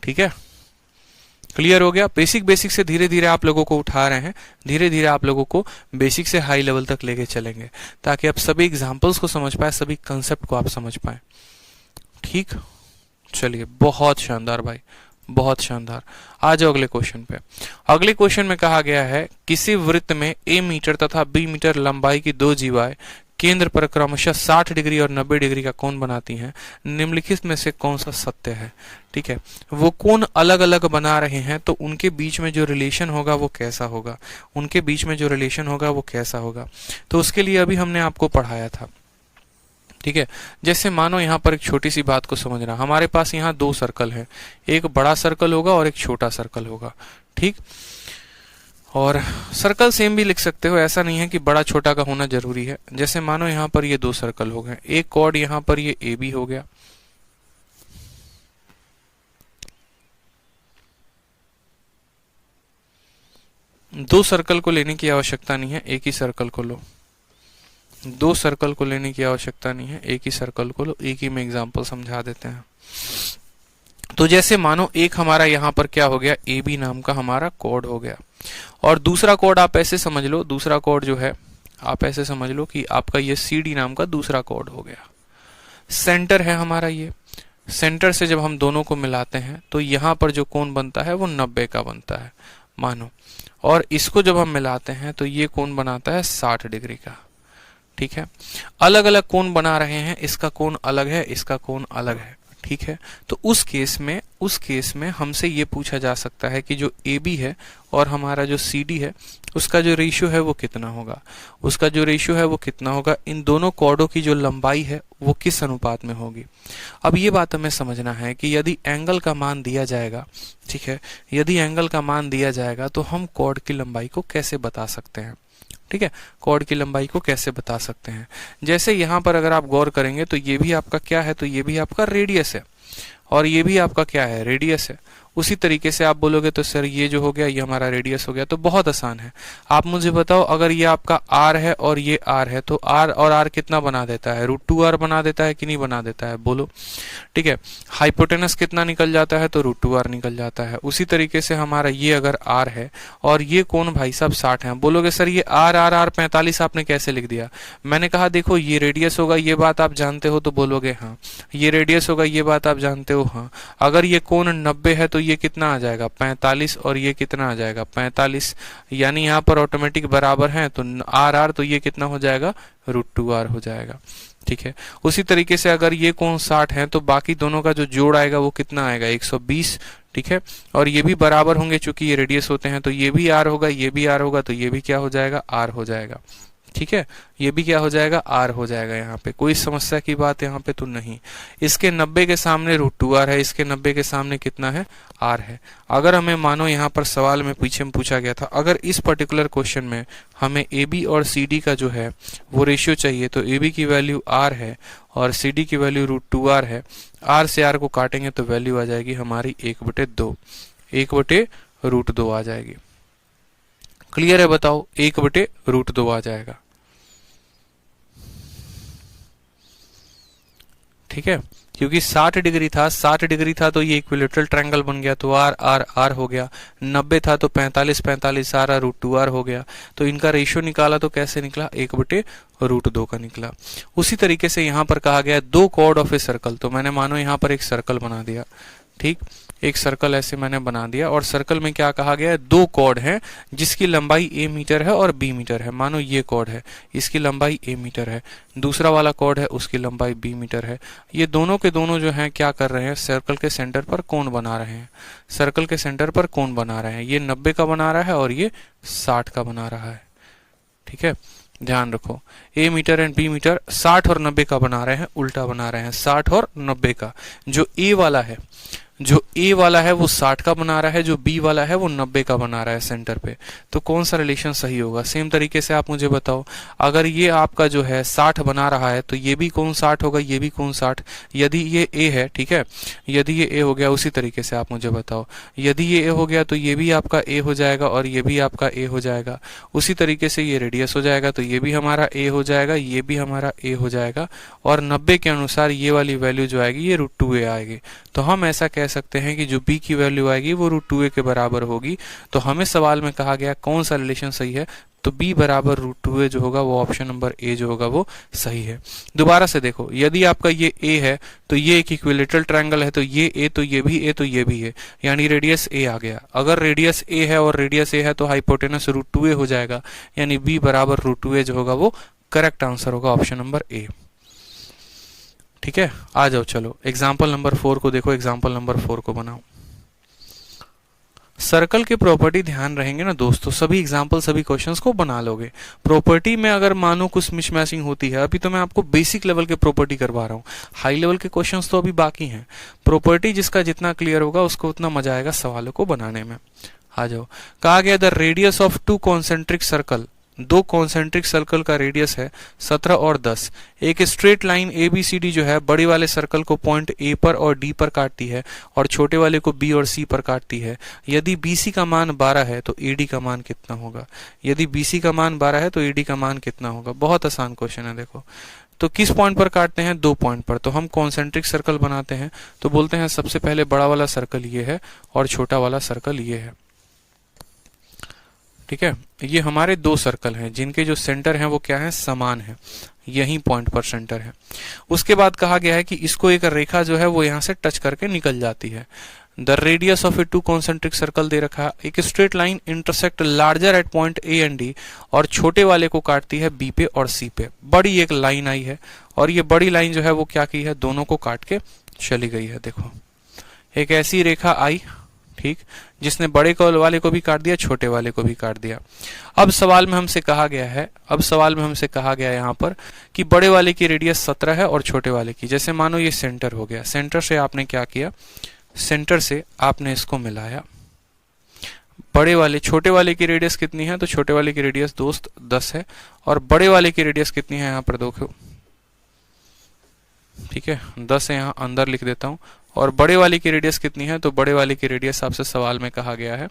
ठीक है, क्लियर हो गया। बेसिक से धीरे धीरे आप लोगों को उठा रहे हैं, धीरे धीरे आप लोगों को बेसिक से हाई लेवल तक लेके चलेंगे, ताकि आप सभी एग्जांपल्स को समझ पाए, सभी कंसेप्ट को आप समझ पाए। ठीक, चलिए बहुत शानदार भाई, बहुत शानदार। आ जाओ अगले क्वेश्चन पे। अगले क्वेश्चन में कहा गया है किसी वृत्त में a मीटर तथा b मीटर लंबाई की दो जीवाएं केंद्र पर क्रमशः 60 डिग्री और 90 डिग्री का कोण बनाती हैं, निम्नलिखित में से कौन सा सत्य है। ठीक है, वो कोण अलग अलग बना रहे हैं, तो उनके बीच में जो रिलेशन होगा वो कैसा होगा, उनके बीच में जो रिलेशन होगा वो कैसा होगा। तो उसके लिए अभी हमने आपको पढ़ाया था। ठीक है, जैसे मानो यहाँ पर एक छोटी सी बात को समझना, हमारे पास यहाँ दो सर्कल है, एक बड़ा सर्कल होगा और एक छोटा सर्कल होगा। ठीक, और सर्कल सेम भी लिख सकते हो, ऐसा नहीं है कि बड़ा छोटा का होना जरूरी है। जैसे मानो यहाँ पर ये दो सर्कल हो गए, एक कॉर्ड यहाँ पर ये ए बी हो गया, दो सर्कल को लेने की आवश्यकता नहीं है, एक ही सर्कल को लो। दो सर्कल को लेने की आवश्यकता नहीं है, एक ही सर्कल को लो। एक ही में एग्जांपल समझा देते हैं। तो जैसे मानो एक हमारा यहाँ पर क्या हो गया, ए बी नाम का हमारा कोड हो गया, और दूसरा कोड आप ऐसे समझ लो, दूसरा कोड जो है आप ऐसे समझ लो कि आपका ये सी डी नाम का दूसरा कोड हो गया। सेंटर है हमारा ये, सेंटर से जब हम दोनों को मिलाते हैं तो यहाँ पर जो कोण बनता है वो 90 का बनता है मानो, और इसको जब हम मिलाते हैं तो ये कोण बनाता है 60 डिग्री का। ठीक है, अलग अलग कोण बना रहे हैं, इसका कोण अलग है, इसका कोण अलग है। ठीक है, तो उस केस में हमसे ये पूछा जा सकता है कि जो AB है और हमारा जो CD है उसका जो रेशियो है वो कितना होगा, उसका जो रेशियो है वो कितना होगा, इन दोनों कॉर्डों की जो लंबाई है वो किस अनुपात में होगी। अब ये बात हमें समझना है कि यदि एंगल का मान दिया जाएगा, ठीक है, यदि एंगल का मान दिया जाएगा तो हम कॉर्ड की लंबाई को कैसे बता सकते हैं। ठीक है, कॉर्ड की लंबाई को कैसे बता सकते हैं। जैसे यहाँ पर अगर आप गौर करेंगे तो ये भी आपका क्या है, तो ये भी आपका रेडियस है, और ये भी आपका क्या है, रेडियस है। उसी तरीके से आप बोलोगे तो सर ये जो हो गया ये हमारा रेडियस हो गया। तो बहुत आसान है, आप मुझे बताओ अगर ये आपका r है और ये r है तो r और r कितना बना देता है, √2r बना देता है कि नहीं बना देता है, बोलो। ठीक है, हाइपोटेनस कितना निकल जाता है, तो √2r निकल जाता है। उसी तरीके से हमारा ये अगर r है और ये कोण भाई साहब 60 है, बोलोगे सर ये r 45 आपने कैसे लिख दिया। मैंने कहा देखो ये रेडियस होगा, ये बात आप जानते हो, तो बोलोगे हाँ। ये रेडियस होगा, ये बात आप जानते हो, हाँ। अगर ये कोण 90 है तो ये कितना आ जाएगा 45, और ये कितना आ जाएगा 45, यानी यहाँ पर ऑटोमेटिक बराबर है, तो r तो ये कितना हो जाएगा √2r हो जाएगा। ठीक है, उसी तरीके से अगर ये कोण 60 है तो बाकी दोनों का जो जोड़ आएगा वो कितना आएगा 120। ठीक है, और ये भी बराबर होंगे, चूंकि ये रेडियस होते हैं, तो ये भी r होगा, ये भी r होगा, तो ये भी क्या हो जाएगा r हो जाएगा। ठीक है, ये भी क्या हो जाएगा, r हो जाएगा। यहाँ पे कोई समस्या की बात यहाँ पे तो नहीं। इसके 90 के सामने √2r है, इसके 90 के सामने कितना है, r है। अगर हमें मानो यहाँ पर सवाल में पीछे में पूछा गया था, अगर इस पर्टिकुलर क्वेश्चन में हमें AB और CD का जो है वो रेशियो चाहिए, तो AB की वैल्यू r है और CD की वैल्यू √2r है। r से r को काटेंगे तो वैल्यू आ जाएगी हमारी 1/2, 1/√2 आ जाएगी। क्लियर है, बताओ, 1/√2 आ जाएगा। ठीक है, क्योंकि 60 डिग्री था, 60 डिग्री था तो ये इक्विलेटरल ट्रायंगल बन गया, तो r r r हो गया। 90 था तो 45 45 r √2r हो गया। तो इनका रेशियो निकाला तो कैसे निकला, 1/√2 का निकला। उसी तरीके से यहाँ पर कहा गया 2 कॉर्ड ऑफ ए सर्कल, तो मैंने मानो यहाँ पर एक सर्कल बना दिया। ठीक, एक सर्कल ऐसे मैंने बना दिया और सर्कल में क्या कहा गया है, 2 कॉर्ड हैं जिसकी लंबाई a मीटर है और b मीटर है। मानो ये कॉर्ड है, इसकी लंबाई a मीटर है, दूसरा वाला कॉर्ड है उसकी लंबाई b मीटर है। ये दोनों के दोनों जो हैं क्या कर रहे हैं, सर्कल के सेंटर पर कोण बना रहे हैं, सर्कल के सेंटर पर कोण बना रहे हैं। ये 90 का बना रहा है और ये 60 का बना रहा है। ठीक है, ध्यान रखो, a metre and b metre 60 और 90 का बना रहे हैं, उल्टा बना रहे हैं, 60 और 90 का। जो a वाला है, जो A वाला है वो 60 का बना रहा है, जो B वाला है वो 90 का बना रहा है सेंटर पे। तो कौन सा रिलेशन सही होगा? सेम तरीके से आप मुझे बताओ, अगर ये आपका जो है 60 बना रहा है तो ये भी कौन 60 होगा, ये भी कौन 60। यदि ये A है, ठीक है, यदि ये A हो गया, उसी तरीके से आप मुझे बताओ, यदि ये A हो गया तो ये भी आपका A हो जाएगा और ये भी आपका A हो जाएगा। उसी तरीके से ये रेडियस हो जाएगा तो ये भी हमारा A हो जाएगा, ये भी हमारा A हो जाएगा। और 90 के अनुसार ये वाली वैल्यू जो आएगी ये √2a आएगी। तो हम ऐसा कह सकते हैं कि जो b की वैल्यू आएगी वो √2a के बराबर होगी। तो हमें सवाल में कहा गया कौन सा रिलेशन सही है, तो b बराबर √2a जो होगा वो ऑप्शन नंबर ए जो होगा वो सही है। दोबारा से देखो, यदि आपका ये a है तो ये एक इक्विलेटरल ट्रायंगल है, तो ये a तो ये भी a तो ये भी है, यानी रेडियस a आ गया। अगर रेडियस a है और रेडियस a है तो हाइपोटेनस √2a हो जाएगा, यानी b बराबर √2a जो होगा वो करेक्ट आंसर होगा, ऑप्शन नंबर ए। ठीक है, आ जाओ, चलो एग्जाम्पल नंबर 4 को देखो, एग्जाम्पल नंबर 4 को बनाओ। सर्कल के प्रॉपर्टी ध्यान रहेंगे ना दोस्तों, सभी एग्जाम्पल सभी क्वेश्चंस को बना लोगे। प्रॉपर्टी में अगर मानो कुछ मिसमैचिंग होती है, अभी तो मैं आपको बेसिक लेवल के प्रॉपर्टी करवा रहा हूँ, हाई लेवल के क्वेश्चंस तो अभी बाकी हैं। प्रॉपर्टी जिसका जितना क्लियर होगा उसको उतना मजा आएगा सवालों को बनाने में। आ जाओ, कहा गया the radius of 2 concentric circle, 2 concentric circle का रेडियस है 17 और 10। एक स्ट्रेट लाइन ABCD जो है बड़ी वाले सर्कल को पॉइंट A पर और D पर काटती है और छोटे वाले को B और C पर काटती है। यदि BC का मान 12 है तो AD का मान कितना होगा? यदि BC का मान 12 है तो AD का मान कितना होगा? बहुत आसान क्वेश्चन है। देखो, तो किस पॉइंट पर काटते हैं? 2 पॉइंट पर। तो हम कॉन्सेंट्रिक सर्कल बनाते हैं, तो बोलते हैं सबसे पहले बड़ा वाला सर्कल ये है और छोटा वाला सर्कल ये है। ठीक है, ये हमारे 2 सर्कल हैं जिनके जो सेंटर हैं वो क्या है, समान है, यही पॉइंट पर सेंटर है। उसके बाद कहा गया है कि इसको एक रेखा जो है वो यहाँ से टच करके निकल जाती है। The radius of a 2 concentric circle दे रखा है। एक straight line intersect larger at point A and D और छोटे वाले को काटती है B पे और C पे। बड़ी एक लाइन आई है और ये बड़ी लाइन जो है वो क्या की है, दोनों को काट के चली गई है। देखो, एक ऐसी रेखा आई, ठीक, जिसने बड़े वाले को भी काट दिया, छोटे वाले को भी काट दिया। अब सवाल में हमसे कहा गया है, यहाँ पर कि बड़े वाले की रेडियस 17 है और छोटे वाले की, जैसे मानो ये सेंटर हो गया, सेंटर से आपने क्या किया, सेंटर से आपने इसको मिलाया। बड़े वाले, छोटे वाले की रेडियस कितनी है, तो छोटे वाले की रेडियस दोस्त 10 है और बड़े वाले की रेडियस कितनी है, यहाँ पर देखो, ठीक है, 10 है, यहाँ अंदर लिख देता हूं। और बड़े वाले की रेडियस कितनी है, तो बड़े वाले की रेडियस आपसे सवाल में कहा गया है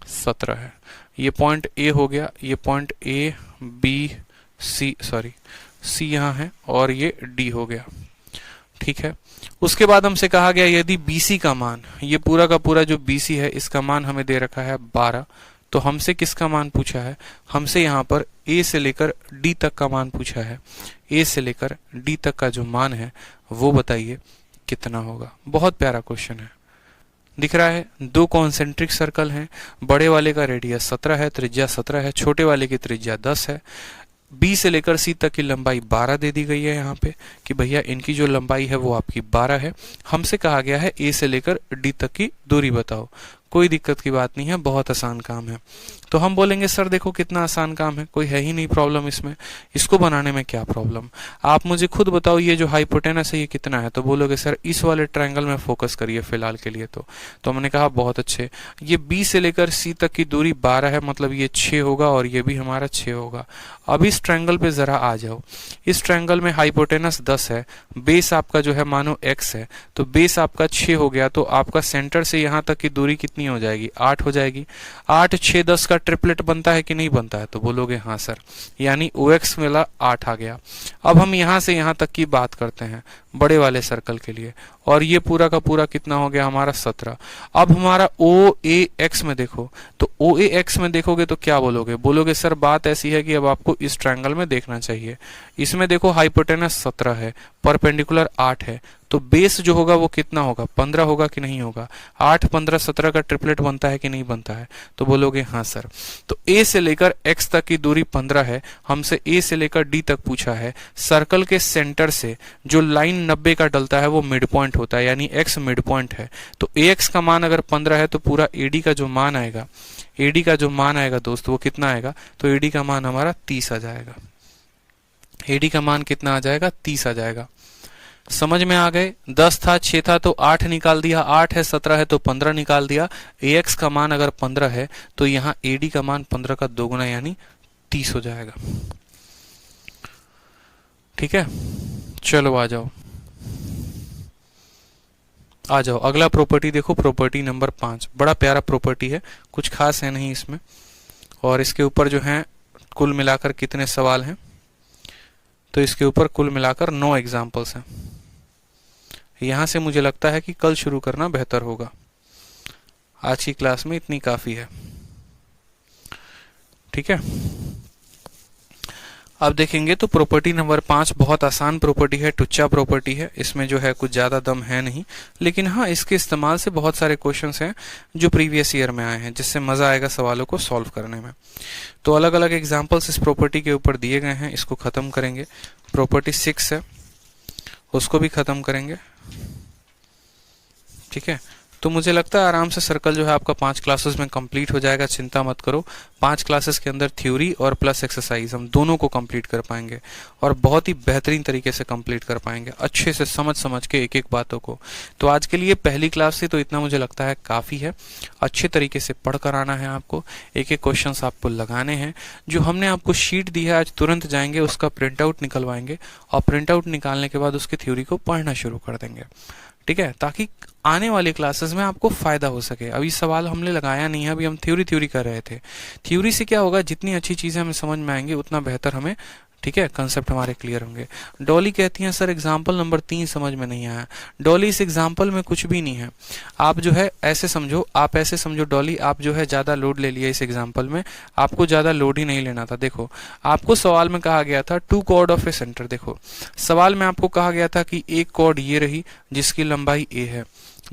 17 है। ये पॉइंट A हो गया, ये पॉइंट A B C यहाँ है और ये D हो गया। ठीक है, उसके बाद हमसे कहा गया यदि BC का मान, ये पूरा का पूरा जो BC है इसका मान हमें दे रखा है 12, तो हमसे किसका मान पूछा है, हमसे यहाँ पर A से लेकर D तक का मान पूछा है। A से लेकर D तक का जो मान है वो बताइए कितना होगा। बहुत प्यारा क्वेश्चन है, दिख रहा है, 2 कॉन्सेंट्रिक सर्कल हैं, बड़े वाले का रेडियस 17 है, त्रिज्या 17 है, छोटे वाले की त्रिज्या 10 है। B से लेकर C तक की लंबाई 12 दे दी गई है यहाँ पे कि भैया इनकी जो लंबाई है वो आपकी 12 है। हमसे कहा गया है A से लेकर D तक की दूरी बताओ। कोई दिक्कत की बात नहीं है, बहुत आसान काम है। तो हम बोलेंगे सर देखो कितना आसान काम है, कोई है ही नहीं प्रॉब्लम इसमें, इसको बनाने में क्या प्रॉब्लम। आप मुझे खुद बताओ ये जो हाइपोटेनस है ये कितना है, तो बोलोगे सर इस वाले ट्रायंगल में फोकस करिए फिलहाल के लिए। तो हमने कहा बहुत अच्छे, ये बी से लेकर सी तक की दूरी 12 है, मतलब ये 6 होगा और ये भी हमारा 6 होगा। अब इस ट्रायंगल पे जरा आ जाओ, इस ट्रायंगल में हाइपोटेनस 10 है, बेस आपका जो है मानो x है, तो बेस आपका 6 हो गया, तो आपका सेंटर से यहां तक की दूरी कितनी हो जाएगी, 8 हो जाएगी। 8 6 10 का ट्रिपलेट बनता है कि नहीं बनता है, तो बोलोगे हाँ सर, यानी OX वाला 8 आ गया। अब हम यहां से यहां तक की बात करते हैं बड़े वाले सर्कल के लिए, और ये पूरा का पूरा कितना हो गया हमारा 17। अब हमारा OAX में देखो, तो OAX में देखोगे तो क्या बोलोगे, बोलोगे सर बात ऐसी है कि अब आपको इस ट्रायंगल में देखना चाहिए। इसमें देखो हाइपोटेनस 17 है, परपेंडिकुलर 8 है, तो बेस जो होगा वो कितना होगा, 15 होगा कि नहीं होगा। 8 15 17 का ट्रिपलेट बनता है कि नहीं बनता है, तो बोलोगे हाँ सर। तो A से लेकर X तक की दूरी 15 है, हमसे A से लेकर D तक पूछा है। सर्कल के सेंटर से जो लाइन 90 का डलता है वो मिड पॉइंट होता है, यानी X मिड पॉइंट है। तो AX का मान अगर 15 है तो पूरा AD का जो मान आएगा, AD का जो मान आएगा दोस्त वो कितना आएगा, तो AD का मान हमारा 30 आ जाएगा। AD का मान कितना आ जाएगा, 30 आ जाएगा। समझ में आ गए। 10 था 6 था तो 8 निकाल दिया, 8 है 17 है तो 15 निकाल दिया। AX का मान अगर 15 है तो यहाँ AD का मान 15 का दोगुना यानी 30 हो जाएगा। ठीक है, चलो आ जाओ आ जाओ, अगला प्रॉपर्टी देखो, प्रॉपर्टी नंबर 5। बड़ा प्यारा प्रॉपर्टी है, कुछ खास है नहीं इसमें, और इसके ऊपर जो है कुल मिलाकर कितने सवाल हैं, तो इसके ऊपर कुल मिलाकर 9 एग्जाम्पल्स हैं। यहां से मुझे लगता है कि कल शुरू करना बेहतर होगा, आज की क्लास में इतनी काफी है। ठीक है, अब देखेंगे तो प्रॉपर्टी नंबर 5 बहुत आसान प्रॉपर्टी है, टुच्चा प्रॉपर्टी है, इसमें जो है कुछ ज्यादा दम है नहीं, लेकिन हाँ इसके इस्तेमाल से बहुत सारे क्वेश्चंस हैं जो प्रीवियस ईयर में आए हैं, जिससे मजा आएगा सवालों को सॉल्व करने में। तो अलग अलग एग्जांपल्स इस प्रॉपर्टी के ऊपर दिए गए हैं, इसको खत्म करेंगे। प्रॉपर्टी 6 है, उसको भी खत्म करेंगे। ठीक है, तो मुझे लगता है आराम से सर्कल जो है आपका 5 क्लासेस में कंप्लीट हो जाएगा, चिंता मत करो। 5 क्लासेस के अंदर थ्योरी और प्लस एक्सरसाइज हम दोनों को कंप्लीट कर पाएंगे, और बहुत ही बेहतरीन तरीके से कंप्लीट कर पाएंगे, अच्छे से समझ समझ के एक एक बातों को। तो आज के लिए पहली क्लास से तो इतना मुझे लगता है काफ़ी है। अच्छे तरीके से पढ़ कर आना है आपको, एक एक क्वेश्चन आपको लगाने हैं। जो हमने आपको शीट दी है आज तुरंत जाएंगे उसका प्रिंट आउट निकलवाएंगे, और प्रिंट आउट निकालने के बाद उसकी थ्योरी को पढ़ना शुरू कर देंगे। ठीक है, ताकि आने वाली क्लासेस में आपको फायदा हो सके। अभी सवाल हमने लगाया नहीं है, अभी हम थ्योरी कर रहे थे। थ्योरी से क्या होगा, जितनी अच्छी चीजें हमें समझ में आएंगी उतना बेहतर हमें, ठीक है, कंसेप्ट हमारे क्लियर होंगे। डॉली कहती हैं सर एग्जाम्पल नंबर 3 समझ में नहीं आया। डॉली इस एग्जाम्पल में कुछ भी नहीं है, आप जो है ऐसे समझो, आप ऐसे समझो डॉली, आप जो है ज्यादा लोड ले लिया इस एग्जाम्पल में, आपको ज्यादा लोड ही नहीं लेना था। देखो आपको सवाल में कहा गया था 2 कॉर्ड ऑफ ए सेंटर। देखो सवाल में आपको कहा गया था कि एक कॉर्ड ये रही जिसकी लंबाई a है,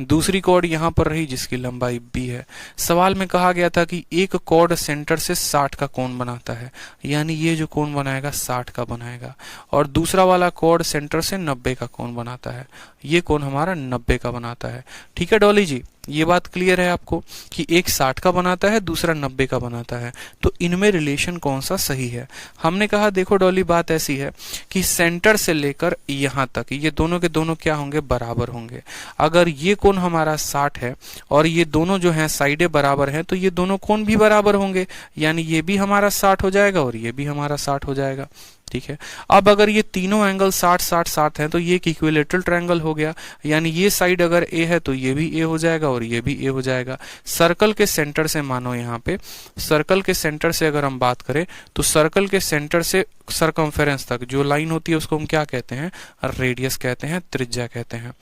दूसरी कॉर्ड यहां पर रही जिसकी लंबाई b है। सवाल में कहा गया था कि एक कॉर्ड सेंटर से 60 का कोण बनाता है, यानी ये जो कोण बनाएगा 60 का बनाएगा, और दूसरा वाला कॉर्ड सेंटर से 90 का कोण बनाता है, ये कोण हमारा 90 का बनाता है। ठीक है डॉली जी, ये बात क्लियर है आपको कि एक 60 का बनाता है दूसरा 90 का बनाता है, तो इनमें रिलेशन कौन सा सही है। हमने कहा देखो डॉली बात ऐसी है कि सेंटर से लेकर यहां तक ये दोनों के दोनों क्या होंगे, बराबर होंगे। अगर ये कोण हमारा 60 है और ये दोनों जो हैं साइडें बराबर हैं, तो ये दोनों कोण भी बराबर होंगे, यानी ये भी हमारा 60 हो जाएगा और ये भी हमारा 60 हो जाएगा। ठीक है, अब अगर ये तीनों एंगल 60 60 60 हैं तो ये एक इक्विलेटरल ट्रायंगल हो गया, यानी ये साइड अगर ए है तो ये भी ए हो जाएगा और ये भी ए हो जाएगा। सर्कल के सेंटर से मानो यहाँ पे सर्कल के सेंटर से अगर हम बात करें तो सर्कल के सेंटर से सरकमफेरेंस तक जो लाइन होती है उसको हम क्या कहते हैं, रेडियस कहते हैं, त्रिज्या कहते हैं।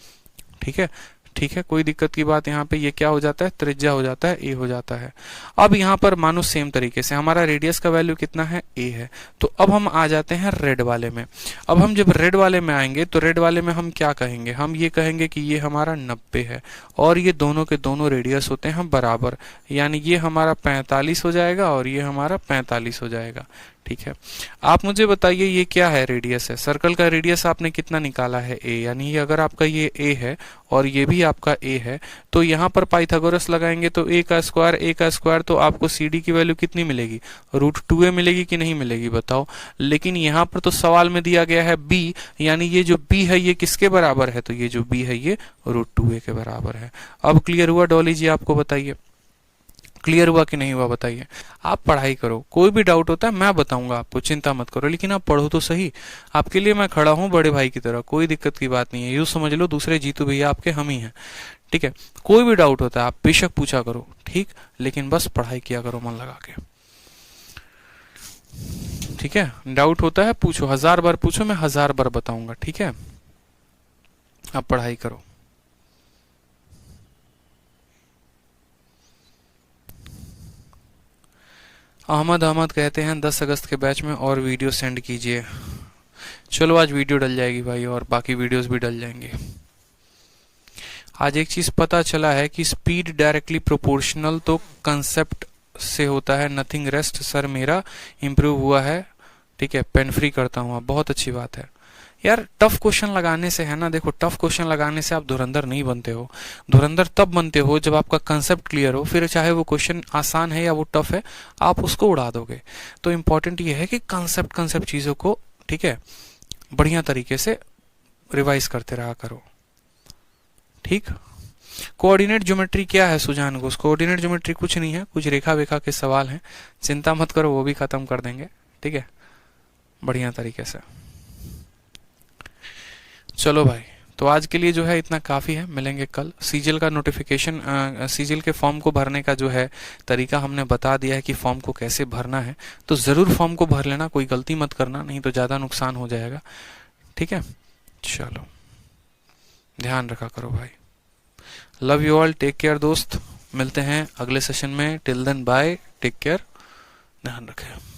ठीक है, ठीक है, कोई दिक्कत की बात यहाँ पे, ये क्या हो जाता है, त्रिज्या हो जाता है, ए हो जाता है। अब यहाँ पर मानो सेम तरीके से हमारा रेडियस का वैल्यू कितना है, ए है। तो अब हम आ जाते हैं रेड वाले में। अब हम जब रेड वाले में आएंगे तो रेड वाले में हम क्या कहेंगे, हम ये कहेंगे कि ये हमारा 90 है और ये दोनों के दोनों रेडियस होते हैं बराबर, यानी ये हमारा 45 हो जाएगा और ये हमारा 45 हो जाएगा। ठीक है। आप मुझे बताइए ये क्या है, रेडियस है, सर्कल का रेडियस आपने कितना निकाला है, ए, यानी ये अगर आपका ये ए है और ये भी आपका ए है, तो यहाँ पर पाइथागोरस लगाएंगे तो ए का स्क्वायर, तो आपको सी डी की वैल्यू कितनी मिलेगी, √2a मिलेगी कि नहीं मिलेगी बताओ। लेकिन यहाँ पर तो सवाल में दिया गया है बी, यानी ये जो बी है ये किसके बराबर है, तो ये जो बी है ये √2a के बराबर है। अब क्लियर हुआ डॉली जी, आपको बताइए क्लियर हुआ कि नहीं हुआ बताइए। आप पढ़ाई करो, कोई भी डाउट होता है मैं बताऊंगा आपको, चिंता मत करो, लेकिन आप पढ़ो तो सही। आपके लिए मैं खड़ा हूं बड़े भाई की तरह, कोई दिक्कत की बात नहीं है। यूं समझ लो दूसरे जीतू भैया आपके हम ही हैं, ठीक है। कोई भी डाउट होता है आप बेशक पूछा करो, ठीक, लेकिन बस पढ़ाई किया करो मन लगा के, ठीक है। डाउट होता है पूछो, 1000 बार पूछो, मैं 1000 बार बताऊंगा, ठीक है। आप पढ़ाई करो। अहमद कहते हैं 10 अगस्त के बैच में और वीडियो सेंड कीजिए। चलो आज वीडियो डल जाएगी भाई, और बाकी वीडियोस भी डल जाएंगे। आज एक चीज पता चला है कि स्पीड डायरेक्टली प्रोपोर्शनल तो कंसेप्ट से होता है, नथिंग रेस्ट। सर मेरा इंप्रूव हुआ है, ठीक है, पेन फ्री करता हूँ, बहुत अच्छी बात है यार। टफ क्वेश्चन लगाने से है ना, देखो टफ क्वेश्चन लगाने से आप धुरंधर नहीं बनते हो। धुरंधर तब बनते हो जब आपका कंसेप्ट क्लियर हो, फिर चाहे वो क्वेश्चन आसान है या वो टफ है, आप उसको उड़ा दोगे। तो इंपॉर्टेंट ये है कि कंसेप्ट चीजों को, ठीक है, बढ़िया तरीके से रिवाइज करते रहा करो, ठीक। कोऑर्डिनेट ज्योमेट्री क्या है सुजान घोष? कोऑर्डिनेट ज्योमेट्री कुछ नहीं है, कुछ रेखा वेखा के सवाल हैं, चिंता मत करो, वो भी खत्म कर देंगे, ठीक है, बढ़िया तरीके से। चलो भाई, तो आज के लिए जो है इतना काफी है, मिलेंगे कल। सीजीएल का नोटिफिकेशन, सीजीएल के फॉर्म को भरने का जो है तरीका हमने बता दिया है कि फॉर्म को कैसे भरना है, तो जरूर फॉर्म को भर लेना, कोई गलती मत करना, नहीं तो ज्यादा नुकसान हो जाएगा, ठीक है। चलो ध्यान रखा करो भाई। Love you all, take care दोस्त, मिलते हैं अगले सेशन में। Till then bye, take care, ध्यान रखें।